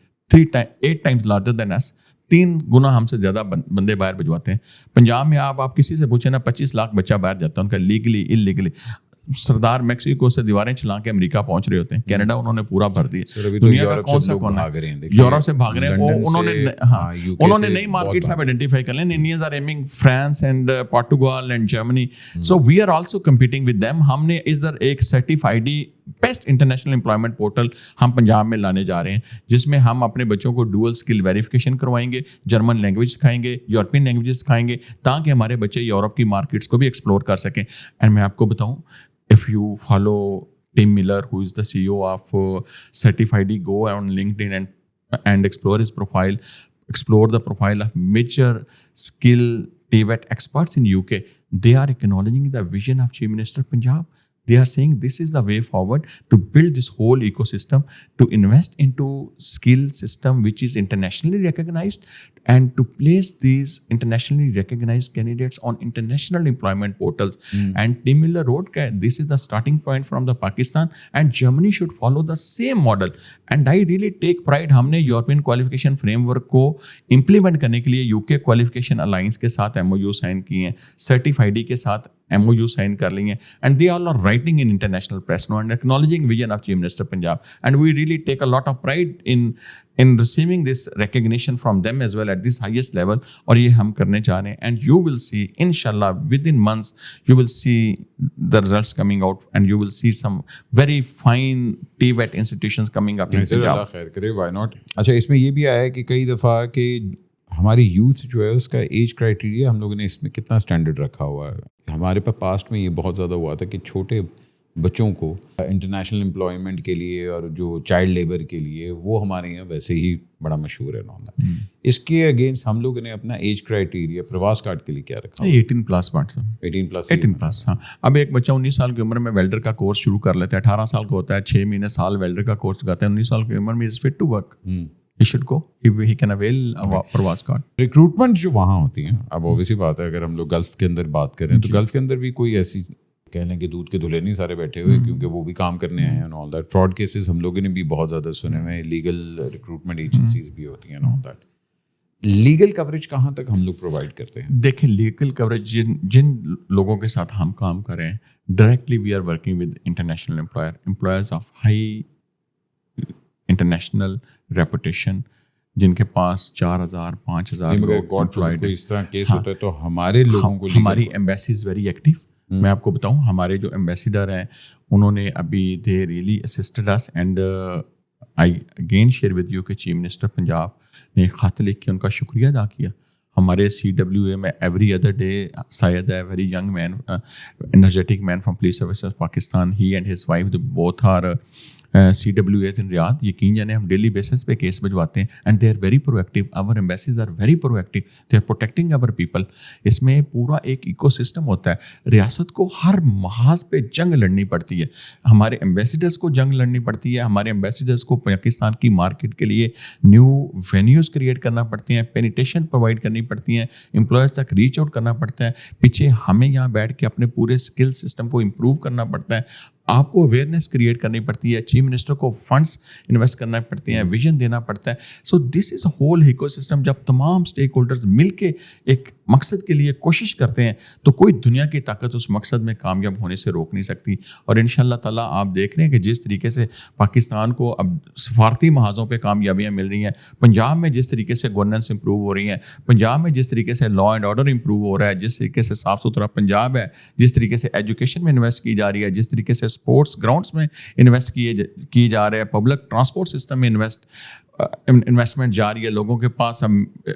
8 times लार्जर देन अस. 3 गुना हमसे ज्यादा बंदे बाहर भिजवाते हैं. पंजाब में आप किसी से पूछे ना, 25 लाख बच्चा बाहर जाता है उनका, लीगली इलीगली. सरदार मैक्सिको से दीवारें चला के अमेरिका पहुंच रहे होते हैं. कनाडा उन्होंने पूरा भर दिया. दुनिया का कौन सा कोना, यूरोप से भाग रहे हैं. उन्होंने नई मार्केट्स अब आइडेंटिफाई कर लें. Indians are aiming France and Portugal and Germany. So we are also competing with them. हमने इधर एक certified best international employment portal हम पंजाब में लाने जा रहे हैं, जिसमें हम अपने बच्चों को डुअल स्किल वेरिफिकेशन करवाएंगे, जर्मन लैंग्वेज सिखाएंगे, यूरोपियन लैंग्वेज सिखाएंगे, ताकि हमारे बच्चे यूरोप की मार्केट्स को भी एक्सप्लोर कर सकें. एंड मैं आपको बताऊं, if you follow Tim Miller, who is the CEO of Certified, go on LinkedIn and explore his profile, explore the profile of major skill TVET experts in UK. They are acknowledging the vision of Chief Minister Punjab. They are saying this is the way forward to build this whole ecosystem, to invest into skill system which is internationally recognized, and to place these internationally recognized candidates on international employment portals. And Tim Miller wrote that this is the starting point from the Pakistan, and Germany should follow the same model. And I really take pride, हमने European qualification framework को implement करने के लिए UK qualification alliance के साथ MOU sign किए हैं, certified के साथ MOU साइन कर ली हैं, and they all are writing in international press now and acknowledging vision of Chief Minister Punjab. And we really take a lot of pride in receiving this recognition from them as well at this highest level. और ये हम करने जा रहे हैं. And you will see, inshallah, within months, you will see the results coming out, and you will see some very fine TVET institutions coming up in Punjab. खैर करे, why not. अच्छा, इसमें ये भी आया है कि कई दफ़ा कि हमारी यूथ जो है उसका एज क्राइटेरिया हम लोगों ने इसमें कितना स्टैंडर्ड रखा हुआ है. हमारे पास पास्ट में ये बहुत ज़्यादा हुआ था कि छोटे बच्चों को इंटरनेशनल एम्प्लॉयमेंट के लिए और जो चाइल्ड लेबर के लिए, वो हमारे यहाँ वैसे ही बड़ा मशहूर है नॉन. इसके अगेंस्ट हम लोगों ने अपना एज क्राइटेरिया प्रवास कार्ड के लिए क्या रखा? 18+ पार्ट. 18+. हाँ. अब एक बच्चा 19 साल की उम्र में वेल्डर का कोर्स शुरू कर लेता है, 18 साल का होता है, 6 महीने साल वेल्डर का कोर्स करता है, 19 साल की उम्र में is fit to work. He should go. He can avail a Parwaz card. Recruitment जो वहाँ होती हैं, अब ऑब्वियसली बात है, अगर हम लोग गल्फ के अंदर बात करें तो गल्फ के अंदर भी कोई ऐसी कह लें कि दूध के धुले नहीं सारे बैठे हुए, क्योंकि वो भी काम करने आए हैं and all that. Fraud cases हम लोगों ने भी बहुत ज़्यादा सुने हुए हैं, लीगल रिक्रूटमेंट एजेंसीज भी होती हैं and all that. Legal coverage कहाँ तक हम लोग प्रोवाइड करते हैं? देखिए, लीगल कवरेज जिन लोगों के साथ हम काम कर रहे हैं, directly we are working with international employers of high international reputation, जिनके पास 4,000 5,000 लोग इस तरह केस होता है, तो हमारे लोगों को हमारी एम्बेसी इज वेरी एक्टिव. मैं आपको बताऊं, हमारे जो एम्बेसडर हैं उन्होंने अभी they really assisted us, and I again share with you कि चीफ मिनिस्टर पंजाब ने एक खत लिख के उनका शुक्रिया अदा किया. हमारे CWA में एवरी अदर डे सायद है, very young man, energetic man from police services Pakistan, he and his wife both are CWAs in Riyadh. यकीन जाने हम डेली बेसिस पे केस भिजवाते हैं, and they are very proactive. Our embassies are very proactive. They are protecting our people. इसमें पूरा एक ecosystem होता है. रियासत को हर महाज पे जंग लड़नी पड़ती है, हमारे एम्बेसडर्स को जंग लड़नी पड़ती है, हमारे एम्बेसडर्स को पाकिस्तान की मार्केट के लिए न्यू वेन्यूज़ क्रिएट करना पड़ती हैं, पेनिटेशन प्रोवाइड करनी पड़ती हैं, एम्प्लॉयर्स तक रीच आउट करना पड़ता है. पीछे हमें यहाँ बैठ के अपने पूरे स्किल सिस्टम को इम्प्रूव करना पड़ता है. آپ کو اویئرنیس کریٹ کرنی پڑتی ہے, چیف منسٹر کو فنڈس انویسٹ کرنا پڑتے ہیں, ویژن دینا پڑتا ہے. سو دس از ہول ایکو سسٹم. جب تمام اسٹیک ہولڈرز مل کے ایک مقصد کے لیے کوشش کرتے ہیں تو کوئی دنیا کی طاقت اس مقصد میں کامیاب ہونے سے روک نہیں سکتی. اور ان شاء اللہ تعالیٰ آپ دیکھ رہے ہیں کہ جس طریقے سے پاکستان کو اب سفارتی محاذوں پہ کامیابیاں مل رہی ہیں, پنجاب میں جس طریقے سے گورننس امپروو ہو رہی ہیں, پنجاب میں جس طریقے سے لا اینڈ آرڈر امپروو ہو رہا ہے, جس طریقے سے صاف ستھرا پنجاب ہے, جس طریقے سے ایجوکیشن میں انویسٹ کی جا رہی ہے, جس طریقے سے اسپورٹس گراؤنڈس میں انویسٹ کی جا رہے ہیں, پبلک ٹرانسپورٹ سسٹم میں انویسٹمنٹ جاری ہے, لوگوں کے پاس اب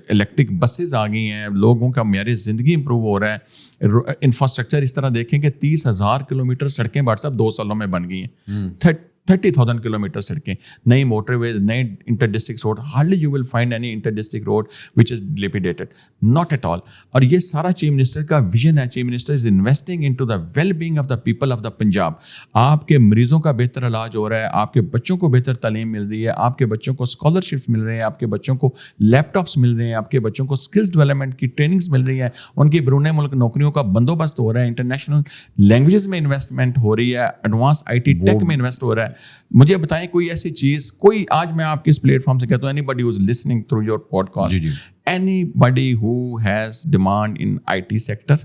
الیکٹرک بسز آ گئی ہیں, لوگوں کا معیار زندگی امپروو ہو رہا ہے. انفراسٹرکچر اس طرح دیکھیں کہ 30,000 کلومیٹر سڑکیں بھائی صاحب 2 سالوں میں بن گئی ہیں. 30,000 کلومیٹر سڑکیں, نئی موٹر ویز, نئے inter district road. Hardly you will find any inter district road which is dilapidated, not at all. اور یہ سارا چیف منسٹر کا ویژن ہے. Chief minister is investing in to the well being of the people of the Punjab. آپ کے مریضوں کا بہتر علاج ہو رہا ہے, آپ کے بچوں کو بہتر تعلیم مل رہی ہے, آپ کے بچوں کو اسکالرشپس مل رہے ہیں, آپ کے بچوں کو لیپ ٹاپس مل رہے ہیں, آپ کے بچوں کو اسکلس ڈیولپمنٹ کی ٹریننگس مل رہی ہیں, ان کی بیرون ملک نوکریوں کا بندوبست ہو رہا ہے, انٹرنیشنل لینگویجز میں انویسٹمنٹ ہو رہی ہے, ایڈوانس آئی ٹی ٹیک میں انویسٹ ہو رہا ہے. مجھے بتائیں کوئی ایسی چیز, کوئی آج میں آپ کے اس پلیٹ فارم سے کہتا ہوں, anybody who is listening through your podcast, anybody who has demand in IT sector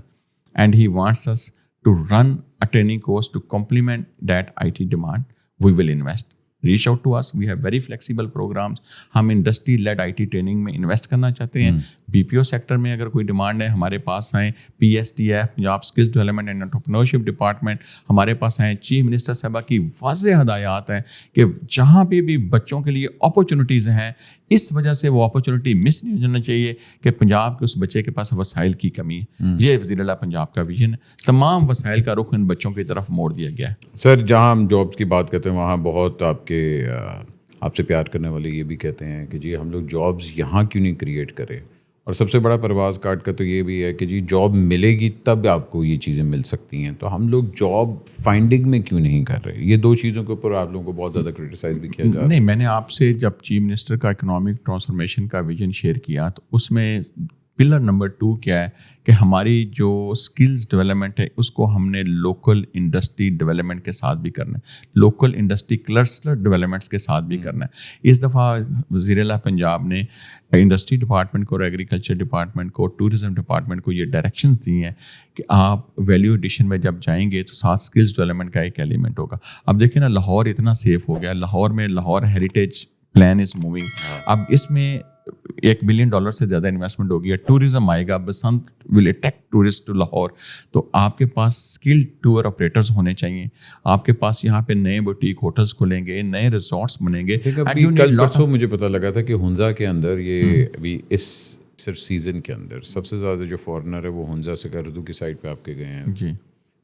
and he wants us to run a training course to complement that IT demand, we will invest. Reach out to us. We have very flexible programs. ہم industry lead I T training میں invest کرنا چاہتے ہیں. B P او sector میں اگر کوئی demand ہے ہمارے پاس آئیں. P S T F Punjab skills development and entrepreneurship department ہمارے پاس آئیں. چیف منسٹر صاحبہ کی واضح ہدایات ہیں کہ جہاں پہ بھی بچوں کے لیے اپرچونیٹیز ہیں, اس وجہ سے وہ اپرچونیٹی مس نہیں ہونا چاہیے کہ پنجاب کے اس بچے کے پاس وسائل کی کمی ہے. یہ وزیر اعلیٰ پنجاب کا ویژن ہے. تمام وسائل کا رخ ان بچوں کی طرف موڑ دیا گیا ہے. سر جہاں ہم جابس کی بات کرتے ہیں وہاں بہت آپ سے پیار کرنے والے یہ بھی کہتے ہیں کہ جی ہم لوگ جابس یہاں کیوں نہیں کریٹ کریں, اور سب سے بڑا پرواز کاٹ کا تو یہ بھی ہے کہ جی جاب ملے گی تب آپ کو یہ چیزیں مل سکتی ہیں, تو ہم لوگ جاب فائنڈنگ میں کیوں نہیں کر رہے. یہ 2 چیزوں کے اوپر آپ لوگوں کو بہت زیادہ کرٹیسائز بھی کیا جا رہا ہے. نہیں, میں نے آپ سے جب چیف منسٹر کا اکنامک ٹرانسفارمیشن کا ویژن شیئر کیا تو اس میں پلر نمبر 2 کیا ہے کہ ہماری جو اسکلز ڈیولپمنٹ ہے اس کو ہم نے لوکل انڈسٹری ڈیولپمنٹ کے ساتھ بھی کرنا ہے, لوکل انڈسٹری کلسٹر ڈیولپمنٹس کے ساتھ بھی کرنا ہے. اس دفعہ وزیر اعلیٰ پنجاب نے انڈسٹری ڈپارٹمنٹ کو اور ایگریکلچر ڈپارٹمنٹ کو, ٹورزم ڈپارٹمنٹ کو یہ ڈائریکشنز دی ہیں کہ آپ ویلیو ایڈیشن میں جب جائیں گے تو ساتھ اسکلز ڈیولپمنٹ کا ایک ایلیمنٹ ہوگا. اب دیکھیں نا, لاہور اتنا سیف ہو گیا, لاہور میں Lahore heritage plan is moving. اب اس میں $1 بلین سے زیادہ انویسٹمنٹ ہوگی. ٹورزم آئے گا, Basant will attract tourist to Lahore. تو آپ کے پاس اسکل ٹور آپریٹرز ہونے چاہیے, آپ کے پاس یہاں پہ نئے بوٹیک ہوٹلس کھلیں گے, نئے ریزورٹس بنیں گے. کل پرسوں مجھے پتہ لگا تھا کہ ہنزا کے اندر یہ ابھی اس سیزن کے اندر سب سے زیادہ جو فارنر ہے وہ ہنزا سے اردو کی سائڈ پہ آپ کے گئے ہیں. جی,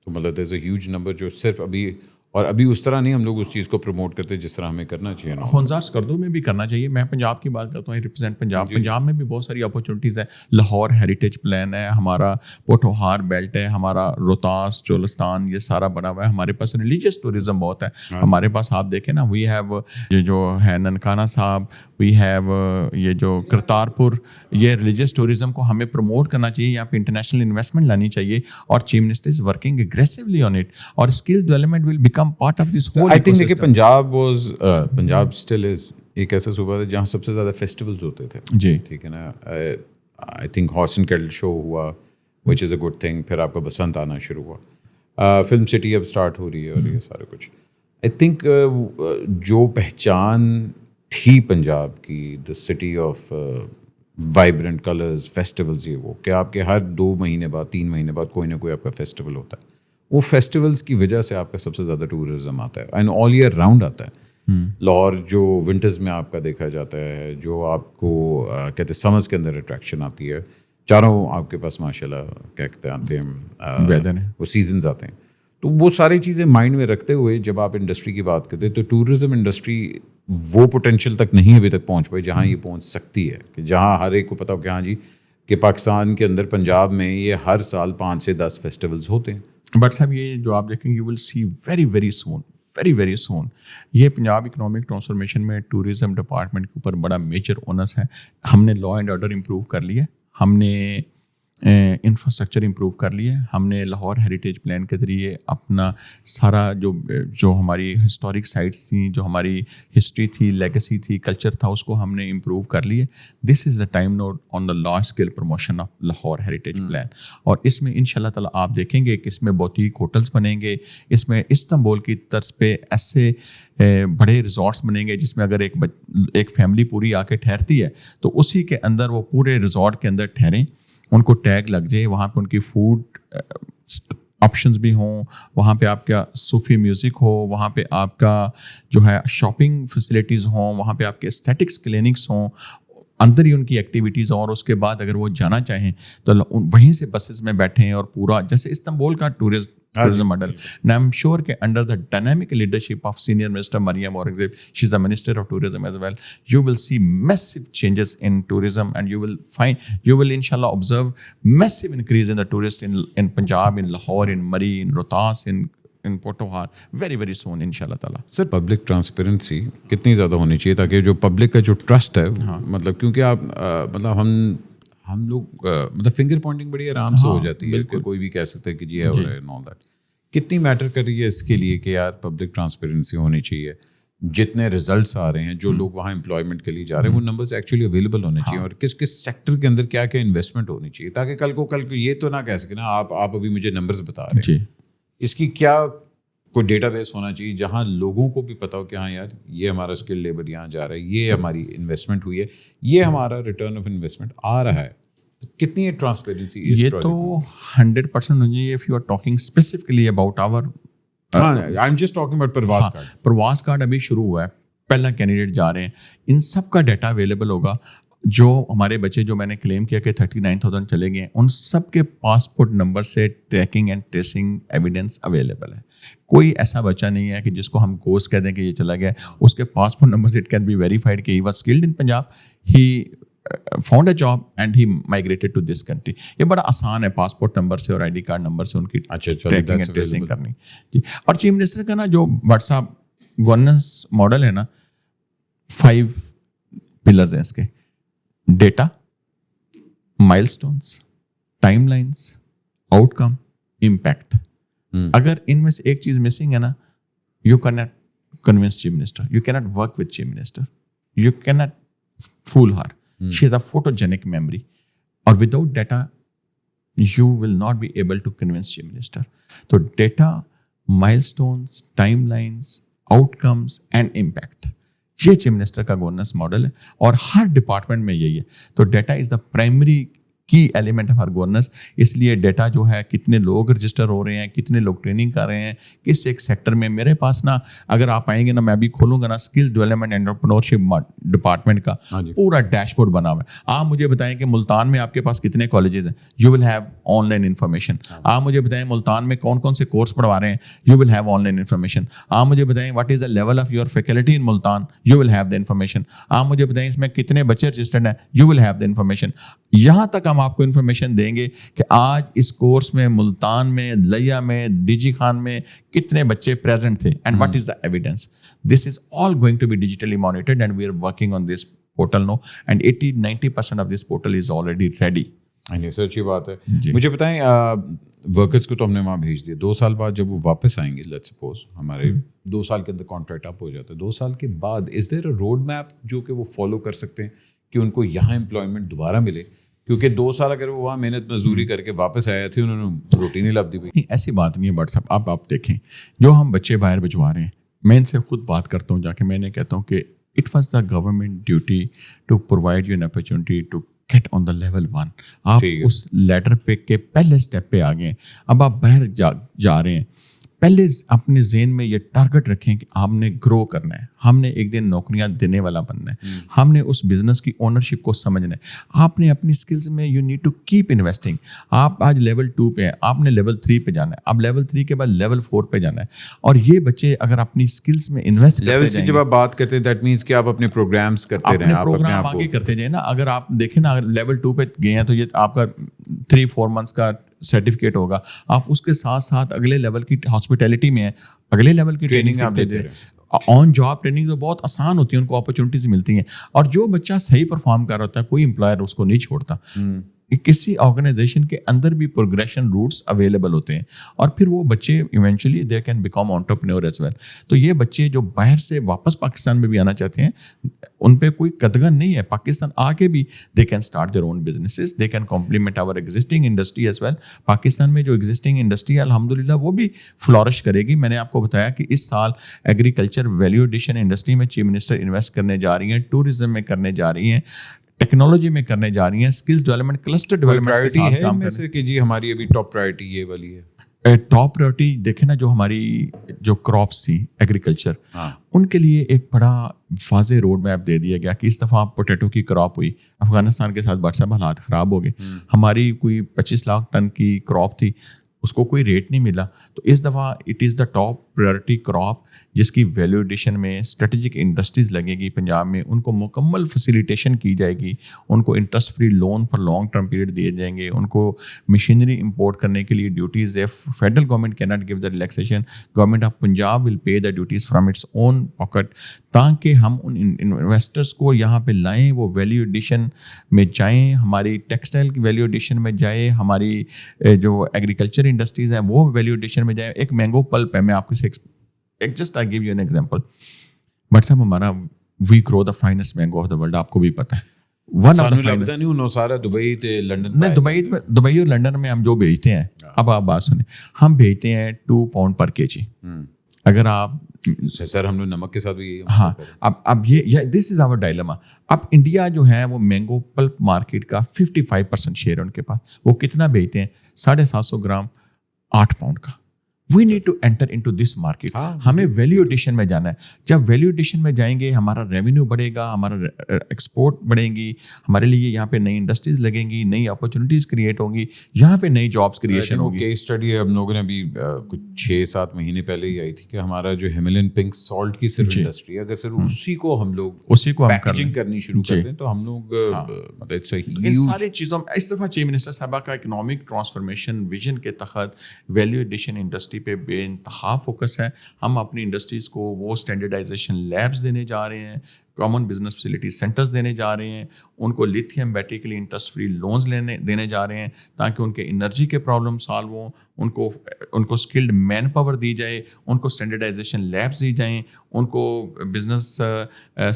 تو مطلب دیر از اے ہیوج نمبر جو صرف ابھی اس طرح نہیں ہم لوگ اس چیز کو پروموٹ کرتے جس طرح ہمیں کرنا چاہیے. خونزار سکردو میں بھی کرنا چاہیے. میں پنجاب کی بات کرتا ہوں, ریپرزینٹ پنجاب میں بھی بہت ساری اپرچونیٹیز ہیں. لاہور ہیریٹیج پلان ہے, ہمارا پوٹوہار بیلٹ ہے, ہمارا روہتاس چولستان, یہ سارا بنا ہوا ہے. ہمارے پاس ریلیجیس ٹوریزم بہت ہے. ہمارے پاس آپ دیکھیں نا, وی ہیو یہ جو ہے ننکانہ صاحب, وی ہیو یہ جو کرتارپور, یہ ریلیجیس ٹوریزم کو ہمیں پروموٹ کرنا چاہیے. یہاں پہ انٹرنیشنل انویسٹمنٹ لانی چاہیے اور chief minister is working aggressively on it, اور skill development will become part of this whole. I think دیکھیے پنجاب اسٹل از ایک ایسا صوبہ تھا جہاں سب سے زیادہ فیسٹیولز ہوتے تھے. جی, ٹھیک ہے نا. I think horse and cattle show ہوا which is a good thing. پھر آپ کا بسنت آنا شروع ہوا, فلم سٹی اب اسٹارٹ ہو رہی ہے, اور یہ سارا کچھ. آئی تھنک جو پہچان تھی پنجاب کی, the city of vibrant colours, festivals, یہ وہ کہ آپ کے ہر 2 مہینے بعد 3 مہینے بعد کوئی نہ کوئی آپ کا فیسٹیول ہوتا ہے. وہ فیسٹیولس کی وجہ سے آپ کا سب سے زیادہ ٹورزم آتا ہے, اینڈ آل ایئر راؤنڈ آتا ہے. لاہور جو ونٹرز میں آپ کا دیکھا جاتا ہے, جو آپ کو کہتے ہیں سمرز کے اندر اٹریکشن آتی ہے, چاروں آپ کے پاس ماشاء اللہ کیا کہتے ہیں آتے ہیں, وہ سیزنز آتے ہیں. تو وہ ساری چیزیں مائنڈ میں رکھتے ہوئے جب آپ انڈسٹری کی بات کرتے ہیں تو ٹورزم انڈسٹری وہ پوٹینشیل تک نہیں ابھی تک پہنچ پائی جہاں یہ پہنچ سکتی ہے, کہ جہاں ہر ایک کو پتا ہو کہ ہاں جی کہ پاکستان کے اندر پنجاب میں یہ ہر سال 5 سے 10 فیسٹیولز ہوتے ہیں. بٹ صاحب یہ جو آپ دیکھیں گے you will C very very soon یہ پنجاب اکنامک ٹرانسفارمیشن میں ٹورزم ڈپارٹمنٹ کے اوپر بڑا میجر اونس ہے. ہم نے لا اینڈ آرڈر امپروو کر لیا, ہم نے انفراسٹرکچر امپروو کر لیے. ہم نے لاہور ہیریٹیج پلان کے ذریعے اپنا سارا جو ہماری ہسٹورک سائٹس تھیں, جو ہماری ہسٹری تھی, لیگیسی تھی, کلچر تھا, اس کو ہم نے امپروو کر لیے. This is the time note on the large scale promotion of Lahore heritage plan. اور اس میں ان شاء اللہ تعالیٰ آپ دیکھیں گے کہ اس میں بوتیک ہوٹلس بنیں گے, اس میں استنبول کی طرز پہ ایسے بڑے ریزورٹس بنیں گے جس میں اگر ایک فیملی پوری آ کے ٹھہرتی ہے تو اسی کے اندر وہ پورے ریزورٹ کے اندر ٹھہریں, ان کو ٹیگ لگ جائے, وہاں پہ ان کی فوڈ آپشنز بھی ہوں, وہاں پہ آپ کا صوفی میوزک ہو, وہاں پہ آپ کا جو ہے شاپنگ فیسلٹیز ہوں, وہاں پہ آپ کے اسٹیٹکس کلینکس ہوں, اندر ہی ان کی ایکٹیویٹیز. اور اس کے بعد اگر وہ جانا چاہیں تو وہیں سے بسز میں بیٹھیں اور پورا جیسے استنبول کا tourism model. And I am sure کہ under the dynamic leadership of senior minister Maryam Aurangzeb, she is the minister of tourism as well, you will see massive changes in tourism and you will انشاءاللہ observe massive increase in the tourist in Punjab, in Lahore, in Murree, in Rohtas, in Pothohar very very soon انشاءاللہ تعالیٰ. سر public transparency کتنی زیادہ ہونی چاہیے تاکہ جو public کا جو ٹرسٹ ہے, مطلب کیونکہ آپ مطلب ہم لوگ مطلب فنگر پوائنٹنگ بڑی آرام سے ہو جاتی ہے, کوئی بھی کہہ سکتا ہے کہ جی ہے اور آل دیٹ. کتنی میٹر کر رہی ہے اس کے لیے کہ یار پبلک ٹرانسپیرنسی ہونی چاہیے, جتنے ریزلٹس آ رہے ہیں, جو لوگ وہاں امپلائمنٹ کے لیے جا رہے ہیں وہ نمبرز ایکچولی اویلیبل ہونے چاہیے, اور کس کس سیکٹر کے اندر کیا کیا انویسٹمنٹ ہونی چاہیے, تاکہ کل کو یہ تو نہ کہہ سکے نا آپ ابھی مجھے نمبرز بتا رہے ہیں, اس کی کیا کوئی ڈیٹا بیس ہونا چاہیے جہاں لوگوں کو بھی پتا ہو کہ ہاں یار یہ ہمارا اسکل لیبر یہاں جا رہا ہے, یہ ہماری انویسٹمنٹ ہوئی ہے, یہ ہمارا ریٹرن آف انویسٹمنٹ آ رہا ہے. کتنی ٹرانسپیرنسی یہ تو 100% ہو جائے. If you are talking specifically about our I am just talking about Parwaz card ابھی شروع ہوا ہے, پہلا کینڈیڈیٹ جا رہے ہیں, ان سب کا ڈیٹا اویلیبل ہوگا. جو ہمارے بچے جو میں نے کلیم کیا کہ 39,000 چلے گئے, ان سب کے پاسپورٹ نمبر سے tracking and tracing evidence available ہے. کوئی ایسا بچہ نہیں ہے کہ جس کو ہم گوسٹ کہہ دیں کہ یہ چلا گیا, اس کے پاسپورٹ نمبر سے اٹ کین بی ویریفائڈ کہ he was skilled in Punjab, he found a job and he migrated to this country. یہ بڑا آسان ہے پاسپورٹ نمبر سے اور آئی ڈی کارڈ نمبر سے ان کی ٹریکنگ اینڈ ٹریسنگ کرنی. جی, اور چیف منسٹر کا نا جو واٹس ایپ گورننس ماڈل ہے نا, 5 پلرز ہیں اس کے: data, milestones, timelines, outcome, impact. اگر ان میں سے ایک چیز مسنگ ہے نا, you can not convince chief minister, you can not work with chief minister, you can not fool her. She has a photogenic memory, or without data you will not be able to convince chief minister. So data, milestones, timelines, outcomes and impact, یہ chief minister کا governance model ہے اور ہر department میں یہی ہے. تو data is the primary key element of ہر گورننس. اس لیے ڈیٹا جو ہے کتنے لوگ رجسٹر ہو رہے ہیں, کتنے لوگ ٹریننگ کر رہے ہیں, کس ایک سیکٹر میں. میرے پاس نا اگر آپ آئیں گے نا, میں بھی کھولوں گا نا اسکلز ڈیولپمنٹ انٹرپرینورشپ ڈپارٹمنٹ کا پورا ڈیش بورڈ بنا ہوا ہے. آپ مجھے بتائیں کہ ملتان میں آپ کے پاس کتنے کالجز ہیں, you will have on line information. آپ مجھے بتائیں ملتان میں کون کون سے کورس پڑھوا رہے ہیں, you will have on line information. آپ مجھے بتائیں what is the level of your faculty in Multan, you will have the information. آپ مجھے بتائیں اس میں کتنے بچے رجسٹرڈ ہیں, you will have the information. یہاں تک ہم آپ کو انفارمیشن دیں گے کہ آج اس کورس میں ملتان میں, لیا میں, ڈی جی خان میں کتنے بچے پریزنٹ تھے, and what is the evidence. This is all going to be digitally monitored and we are working on this portal now, and 80-90% of this portal is already ready. Sir اچھی بات ہے. مجھے بتائیں workers کو تو ہم نے وہاں بھیج دیا, 2 سال بعد جب وہ واپس آئیں گے, لیٹس سپوز ہمارے 2 سال کے اندر کانٹریکٹ اپ ہو جاتا ہے, 2 سال کے بعد از دیر اے روڈ میپ جو کہ وہ فالو کر سکتے ہیں کہ ان کو یہاں امپلائمنٹ دوبارہ ملے؟ کیونکہ 2 سال اگر وہ وہاں محنت مزدوری کر کے واپس آئے تھے, انہوں نے روٹی نہیں لب دی. نہیں, ایسی بات نہیں ہے بٹ صاحب. آپ دیکھیں جو ہم بچے باہر بھجوا رہے ہیں, میں ان سے خود بات کرتا ہوں جا کے, میں نے کہتا ہوں کہ it was the government duty to provide you an opportunity to get on the level 1. آپ اس لیڈر پہ کے پہلے اسٹیپ پہ آ گئے, اب آپ باہر جا رہے ہیں. پہلے اپنے ذہن میں یہ ٹارگٹ رکھیں کہ ہم نے گرو کرنا ہے, ہم نے ایک دن نوکریاں دینے والا بننا ہے, ہم نے اس بزنس کی اونرشپ کو سمجھنا ہے. آپ نے اپنی اسکلز میں you need to keep investing. آپ آج لیول 2 پہ ہیں, آپ نے لیول 3 پہ جانا ہے, اب لیول 3 کے بعد لیول 4 پہ جانا ہے. اور یہ بچے اگر اپنی اسکلز میں انویسٹ لیول کی جب آپ بات کرتے ہیں دیٹ مینس کہ آپ اپنے پروگرامس کرتے رہیں, آپ پروگرام آگے کرتے جائیں نا. اگر آپ دیکھیں نا, اگر لیول 2 پہ گئے ہیں تو یہ آپ کا 3-4 منتھس کا سرٹیفکیٹ ہوگا. آپ اس کے ساتھ ساتھ اگلے لیول کی ہاسپٹیلٹی میں ہیں, اگلے لیول کی ٹریننگ آپ دیتے ہیں. آن جاب ٹریننگ تو بہت آسان ہوتی ہے, ان کو اپرچونیٹیز ملتی ہیں. اور جو بچہ صحیح پرفارم کر رہا ہوتا ہے, کوئی امپلائر اس کو نہیں چھوڑتا. किसी ऑर्गेनाइजेशन के अंदर भी प्रोग्रेशन रूट्स अवेलेबल होते हैं और फिर वो बच्चे eventually they can become entrepreneur as well. तो ये बच्चे जो बाहर से वापस पाकिस्तान में भी आना चाहते हैं, उन पे कोई कदगन नहीं है. पाकिस्तान आके भी they can start their own businesses, they can complement our existing industry as well. Pakistan में जो एग्जिस्टिंग इंडस्ट्री है अल्हम्दुलिल्लाह वो भी फ्लॉरिश करेगी. मैंने आपको बताया कि इस साल एग्रीकल्चर वैल्यू एडिशन इंडस्ट्री में चीफ मिनिस्टर इन्वेस्ट करने जा रही हैं, टूरिज्म में करने जा रही हैं, टेक्नोलॉजी में करने जा रही हैं, स्किल्स डेवलपमेंट, क्लस्टर डेवलपमेंट के साथ काम में से कि जी हमारी अभी टॉप प्रायोरिटी ये वाली है. टॉप प्रायोरिटी देखें ना, जो हमारी जो क्रॉप्स थी एग्रीकल्चर, उनके लिए एक बड़ा वाज़ेह रोड मैप दे दिया गया कि इस दफ़ा पोटैटो की क्रॉप हुई, अफगानिस्तान के साथ व्हाट्सएप हालात ख़राब हो गए, हमारी कोई 25 लाख टन की क्रॉप थी, उसको कोई रेट नहीं मिला. तो इस दफ़ा it is the top priority crop जिसकी वैल्यू एडिशन में स्ट्रेटेजिक इंडस्ट्रीज़ लगेगी पंजाब में, उनको मुकम्मल फैसिलिटेशन की जाएगी, उनको interest free loan for long term period दिए जाएंगे, उनको मशीनरी इंपोर्ट करने के लिए ड्यूटीज़ है. Federal government can not give the relaxation, government of Punjab will pay the duties from its own pocket, ताकि हम उन इन्वेस्टर्स को यहाँ पे लाएँ, वो वैल्यू एडिशन में जाएँ, हमारी टेक्सटाइल की वैल्यू एडिशन में जाए, हमारी जो एग्रीकल्चर इंडस्ट्रीज़ हैं वो वैल्यू एडिशन में जाए. एक मैंगो पल्प है, मैं आपको just I give you an example. But साहब हमारा we grow the finest mango of the world, आपको भी पता है. वन ऑफ द फाइनेस्ट नहीं, सारा दुबई ते लंदन नहीं, दुबई और लंदन में हम जो बेचते हैं, अब आप बात सुने, हम बेचते हैं 2 पाउंड पर केजी. अगर आप सर हम लोग नमक के साथ भी, हाँ, अब ये दिस इज आवर डायलेमा. अब इंडिया जो है वो मैंगो पल्प मार्केट का 55% शेयर है उनके पास. वो कितना बेचते हैं? 750 ग्राम 8 पाउंड का. We need to enter into this market. हमें वैल्यू एडिशन में जाना है. जब वैल्यू एडिशन में जाएंगे हमारा रेवेन्यू बढ़ेगा, हमारा एक्सपोर्ट बढ़ेंगी, हमारे लिए यहाँ पे नई इंडस्ट्रीज लगेंगी, नई अपॉर्चुनिटीज क्रिएट होंगी, यहाँ पे नई जॉब्स क्रिएशन होगी. केस स्टडी हम लोगों ने अभी कुछ 6-7 महीने पहले ही आई थी कि हमारा जो हिमालयन पिंक सॉल्ट की सिर्फ इंडस्ट्री, अगर सिर्फ उसी को हम पैकेजिंग करनी शुरू कर दें तो हम लोग इन सारी चीज़ों में इस दफ़ा चीफ मिनिस्टर साहबा का इकोनॉमिक ट्रांसफॉर्मेशन विजन के तहत वैल्यू एडिशन इंडस्ट्री पे बेइंतहा फोकस है. हम अपनी इंडस्ट्रीज को वो स्टैंडर्डाइजेशन लैब्स देने जा रहे हैं, कॉमन बिजनेस फैसिलिटी सेंटर्स देने जा रहे हैं, उनको लिथियम बैटरी के लिए इंटरेस्ट फ्री लोन्स देने जा रहे हैं ताकि उनके एनर्जी के प्रॉब्लम सॉल्व हों, उनको स्किल्ड मैन पावर दी जाए, उनको स्टैंडर्डाइजेशन लैब्स दी जाएं, उनको business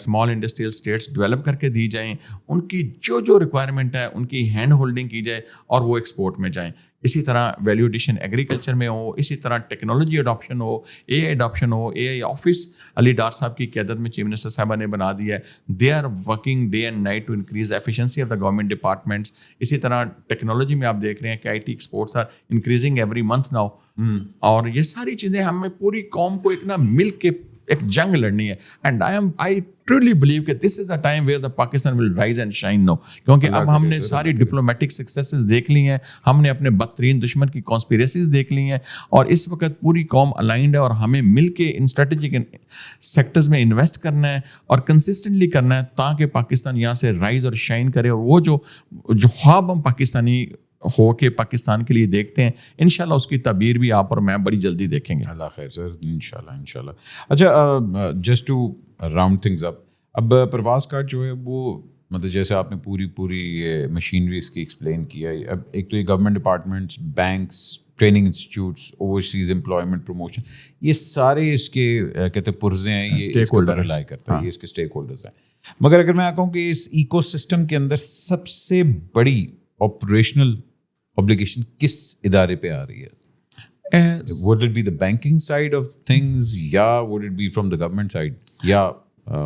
small industrial states develop करके दी जाएं, उनकी जो रिक्वायरमेंट है उनकी हैंड होल्डिंग की जाए और वो एक्सपोर्ट में जाएं. इसी तरह वैल्यू एडिशन एग्रीकल्चर में हो, इसी तरह टेक्नोलॉजी अडॉप्शन हो, एआई अडॉप्शन हो. एआई ऑफिस अली डार साहब की क़यादत में चीफ मिनिस्टर साहबा ने बना दिया है. They are working day and night to increase efficiency of the government departments. इसी तरह टेक्नोलॉजी में आप देख रहे हैं कि IT exports are increasing every month now. और ये सारी चीज़ें हमें पूरी कौम को एक ना मिल के एक जंग लड़नी है. एंड आई ट्रूली बिलीव कि this is the time where the Pakistan will rise and shine no, क्योंकि अब हमने सारी डिप्लोमेटिक सक्सेसेस देख ली हैं, हमने अपने बदतरीन दुश्मन की कॉन्स्पिरेसीज देख ली हैं और इस वक्त पूरी कौम अलाइंड है और हमें मिल के इन स्ट्रेटेजिक सेक्टर्स में इन्वेस्ट करना है और कंसिस्टेंटली करना है ताकि पाकिस्तान यहाँ से राइज और शाइन करे. और वो जो ख्वाब हम पाकिस्तानी हो के पाकिस्तान के लिए देखते हैं, इंशाल्लाह उसकी तबीर भी आप और मैं बड़ी जल्दी देखेंगे. अल्लाह खैर सर, इंशाल्लाह. अच्छा, just to round things up, अब प्रवास कार्ड जो है वो मतलब जैसे आपने पूरी मशीनरी इसकी एक्सप्लेन किया. अब एक तो ये government departments, banks, training institutes, overseas employment promotion, ये सारे इसके कहते हैं पुर्जे हैं, ये स्टेक होल्डर रिलाई करता है, ये इसके स्टेक होल्डर्स हैं. मगर अगर मैं कहूँ कि इस इकोसिस्टम के अंदर सबसे बड़ी ऑपरेशनल ऑब्लिगेशन किस इदारे पे आ रही है? Would it be the banking side of things, या would it be from the government side, या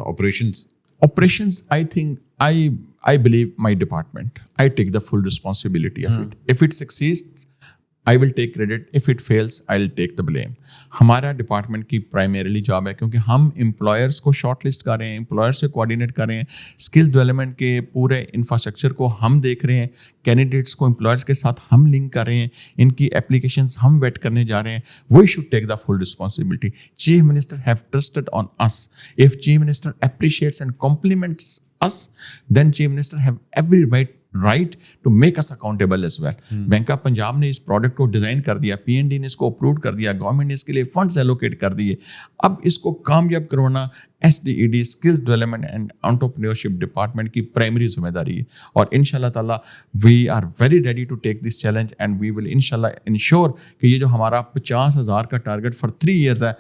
operations? Operations, I think, I believe my department, I take the full responsibility of it. If it succeeds, I will take credit. If it fails, I'll take the blame. हमारा department की primarily job है, क्योंकि हम employers को short list कर रहे हैं, employers से कोऑर्डिनेट कर रहे हैं, स्किल डेवलपमेंट के पूरे इंफ्रास्ट्रक्चर को हम देख रहे हैं, कैंडिडेट्स को एम्प्लॉयर्स के साथ हम लिंक कर रहे हैं, इनकी एप्लीकेशंस हम वेट करने जा रहे हैं. We should take the full responsibility. Chief minister have trusted on us. If chief minister appreciates and compliments us, then chief minister have every right right to make us accountable as well. Bank of Punjab ने इस product को design कर दिया, PND ने इसको approve कर दिया, government ने इसके लिए फंड्स एलोकेट कर दिए. अब इसको कामयाब करवाना SDED skills development and entrepreneurship department की प्राइमरी जिम्मेदारी है. और इंशाल्लाह ताला we are very ready to take this challenge and we will इंशाल्लाह इंश्योर कि ये जो हमारा 50,000 का टारगेट फॉर 3 years है,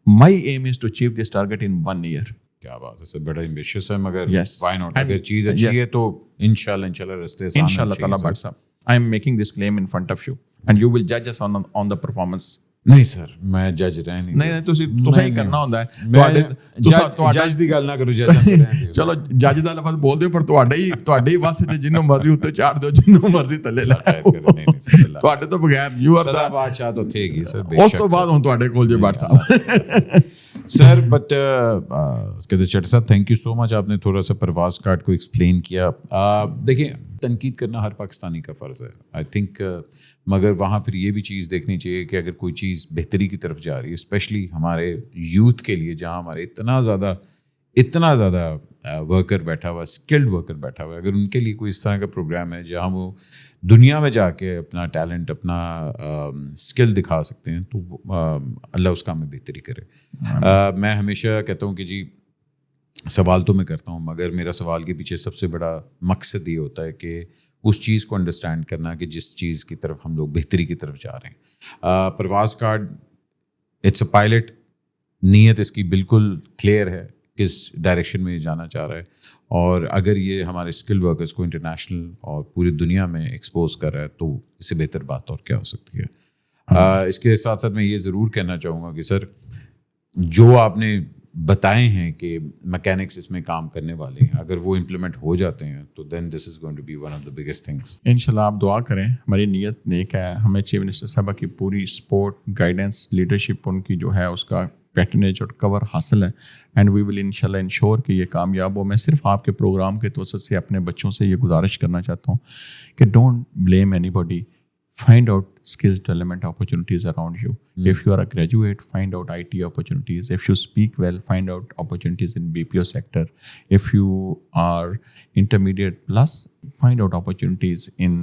my aim is to achieve this target in 1 year. क्या बात है सर, बड़ा एम्बिशियस है मगर Yes. Why not. And- अगर चीज अच्छी yes. है तो इंशाल्लाह रास्ते आसान Inshallah होने Ta'ala, चाहिए, but sir, I am making this claim in front of you and you will judge us on the performance. ਨਹੀਂ ਸਰ, ਮੈਂ ਜੱਜ ਰਹਿ ਨਹੀਂ. ਨਹੀਂ ਤੁਸੀਂ ਹੀ ਕਰਨਾ ਹੁੰਦਾ ਹੈ. ਤੁਹਾਡੇ ਤੁਹਾਡਾ ਜੱਜ ਦੀ ਗੱਲ ਨਾ ਕਰੋ, ਜੱਜਾਂ ਤੇ ਰਹਿਣ ਦਿਓ. ਚਲੋ ਜੱਜ ਦਾ ਲਫ਼ਜ਼ ਬੋਲਦੇ ਹੋ ਪਰ ਤੁਹਾਡੇ ਹੀ ਵਸ ਤੇ ਜਿੰਨੂੰ ਮਰਜ਼ੀ ਉੱਤੇ ਚਾੜ ਦਿਓ, ਜਿੰਨੂੰ ਮਰਜ਼ੀ ਥੱਲੇ ਲਾ ਖੈਰ ਕਰੇ, ਨਹੀਂ ਸਰ, ਤੁਹਾਡੇ ਤੋਂ ਬਗੈਰ ਯੂ ਆਰ ਸਦਾ ਦਾ. ਬਾਦਸ਼ਾਹ ਤਾਂ ਉੱਥੇ ਹੈਗੀ ਸਰ, ਉਸ ਬੇਸ਼ੱਕ ਤੋਂ ਬਾਅਦ ਹੁਣ ਤੁਹਾਡੇ ਕੋਲ ਜੇ ਬਟ ਸਾਹਿਬ. सर बट कहते चट साहब थैंक यू सो मच, आपने थोड़ा सा परवाज़ कार्ड को एक्सप्लेन किया. देखिए, तनकीद करना हर पाकिस्तानी का फ़र्ज़ है आई थिंक, मगर वहाँ फिर ये भी चीज़ देखनी चाहिए कि अगर कोई चीज़ बेहतरी की तरफ जा रही है, स्पेशली हमारे यूथ के लिए जहाँ हमारे इतना ज़्यादा वर्कर बैठा हुआ, स्किल्ड वर्कर बैठा हुआ है, अगर उनके लिए कोई इस तरह का प्रोग्राम है जहाँ वो दुनिया में जाके अपना टैलेंट, अपना स्किल दिखा सकते हैं, तो अल्लाह उस काम में बेहतरी करे. मैं हमेशा कहता हूँ कि जी सवाल तो मैं करता हूँ, मगर मेरा सवाल के पीछे सबसे बड़ा मकसद ये होता है कि उस चीज़ को अंडरस्टैंड करना कि जिस चीज़ की तरफ हम लोग बेहतरी की तरफ जा रहे हैं. परवाज़ कार्ड इट्स अ पायलट, नीयत इसकी बिल्कुल क्लियर है किस डायरेक्शन में जाना चाह रहा है, और अगर ये हमारे स्किल वर्कर्स को इंटरनेशनल और पूरी दुनिया में एक्सपोज कर रहा है तो इससे बेहतर बात और क्या हो सकती है. इसके साथ साथ मैं ये ज़रूर कहना चाहूँगा कि सर जो आपने बताए हैं कि मैकेनिक्स इसमें काम करने वाले हैं, अगर वो इम्प्लीमेंट हो जाते हैं तो then this is going to be one of the biggest things. इंशाल्लाह आप दुआ करें, हमारी नीयत नेक है. हमें चीफ मिनिस्टर साहब की पूरी सपोर्ट, गाइडेंस, लीडरशिप उनकी जो है उसका पैटर्नेज और कवर हासिल है एंड वी विल इंशाल्लाह इंश्योर कि ये कामयाब हो. मैं सिर्फ आपके प्रोग्राम के तवसत से अपने बच्चों से ये गुजारिश करना चाहता हूँ कि don't blame anybody, find out skills development opportunities around you. If you are a graduate, find out IT opportunities. If you speak well, find out opportunities in BPO sector. If you are intermediate plus, find out opportunities in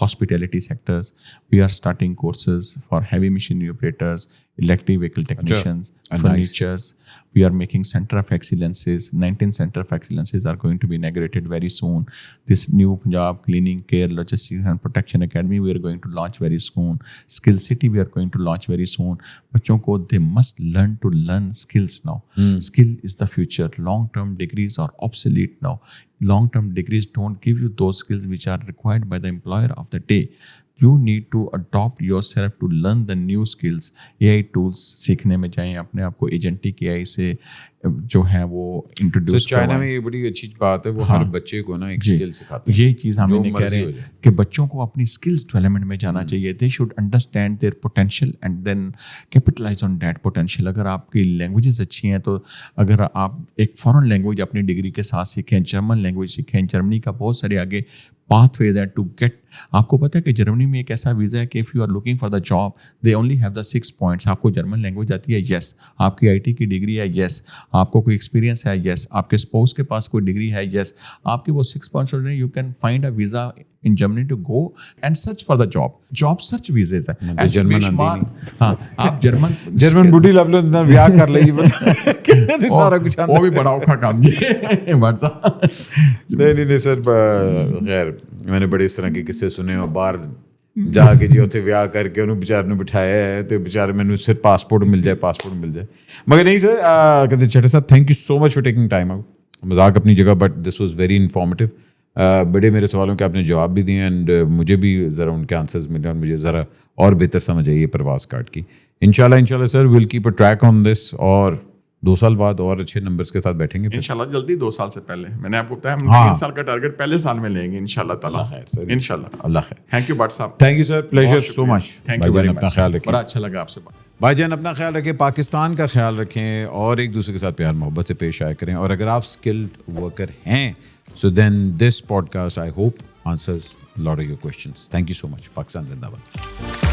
hospitality sectors. We are starting courses for heavy machinery operators, electric vehicle technicians, furnitures. We are making center of excellences. 19 center of excellences are going to be inaugurated very soon. This new Punjab Cleaning, Care, Logistics and Protection Academy we are going to launch very soon. Skill City we are going to launch very soon. बच्चों को they must learn to learn skills now. Skill is the future. Long-term degrees are obsolete now. Long-term degrees don't give you those skills which are required by the employer of the day. You need to adopt yourself to learn the new skills. AI tools सीखने में जाएं, अपने आप को agentic AI से जो है वो इंट्रोड्यूस. चाइना में ये बड़ी अच्छी बात है, वो हर बच्चे को ना एक स्किल सिखाते हैं. यही चीज़ हम इन्हें कह रहे हैं कि बच्चों को अपनी स्किल्स डेवलपमेंट में जाना चाहिए. They should understand their potential and then capitalise on that potential. अगर आपकी लैंग्वेजेस अच्छी हैं तो अगर आप एक फॉरेन लैंग्वेज अपनी डिग्री के साथ सीखें, जर्मन लैंग्वेज सीखें, जर्मनी का बहुत सारे आगे pathways है टू गेट. आपको पता है कि जर्मनी में एक ऐसा वीज़ा है कि if you are looking for the job they only have the 6 points. आपको जर्मन लैंग्वेज आती है, यस. आपकी IT की डिग्री है, यस. आपको कोई एक्सपीरियंस है, यस. आपके स्पाउस के पास कोई डिग्री है, यस. आपके वो 6 points होने, you can find a visa in Germany to go and search for the job. Job search visas है. ऐसे बेशुमार. हाँ, आप जर्मन बुढ़ी लव लो ना ब्याह कर लेगी सारा कुछ. वो भी बड़ा औखा काम जी. नहीं सर, खैर मैंने बड़े इस तरह के किस्से सुने और बाहर जाके जी उत्थे विआह करके उन्होंने बेचारे ने बिठाया है तो बेचारे मैंने सिर्फ पासपोर्ट मिल जाए. मगर नहीं सर, कहते छठे साहब thank you so much for taking time out. मजाक अपनी जगह, but this was very informative. बड़े मेरे सवालों के आपने जवाब भी दिए एंड मुझे भी ज़रा उनके आंसर्स मिले और मुझे ज़रा और बेहतर समझ आई है परवाज़ कार्ड की. इंशाल्लाह sir will keep a track on this और 2 साल बाद और अच्छे नंबर्स के साथ बैठेंगे इंशाल्लाह. जल्दी 2 साल से पहले मैंने आपको बताया हम 3 साल का टारगेट पहले साल में लेंगे इंशाल्लाह ताला. इंशाल्लाह. अल्लाह खैर. थैंक यू भट्ट साहब. Thank you sir, pleasure so much. Thank you very much. अपना ख्याल रखें. बड़ा अच्छा लगा आपसे बात. भाईजान अपना ख्याल रखें, पाकिस्तान का ख्याल रखें और एक दूसरे के साथ प्यार मोहब्बत से पेश आया करें. और अगर आप स्किल्ड वर्कर हैं so then this podcast I hope answers a lot of your questions. Thank you so much. Pakistan Zindabad.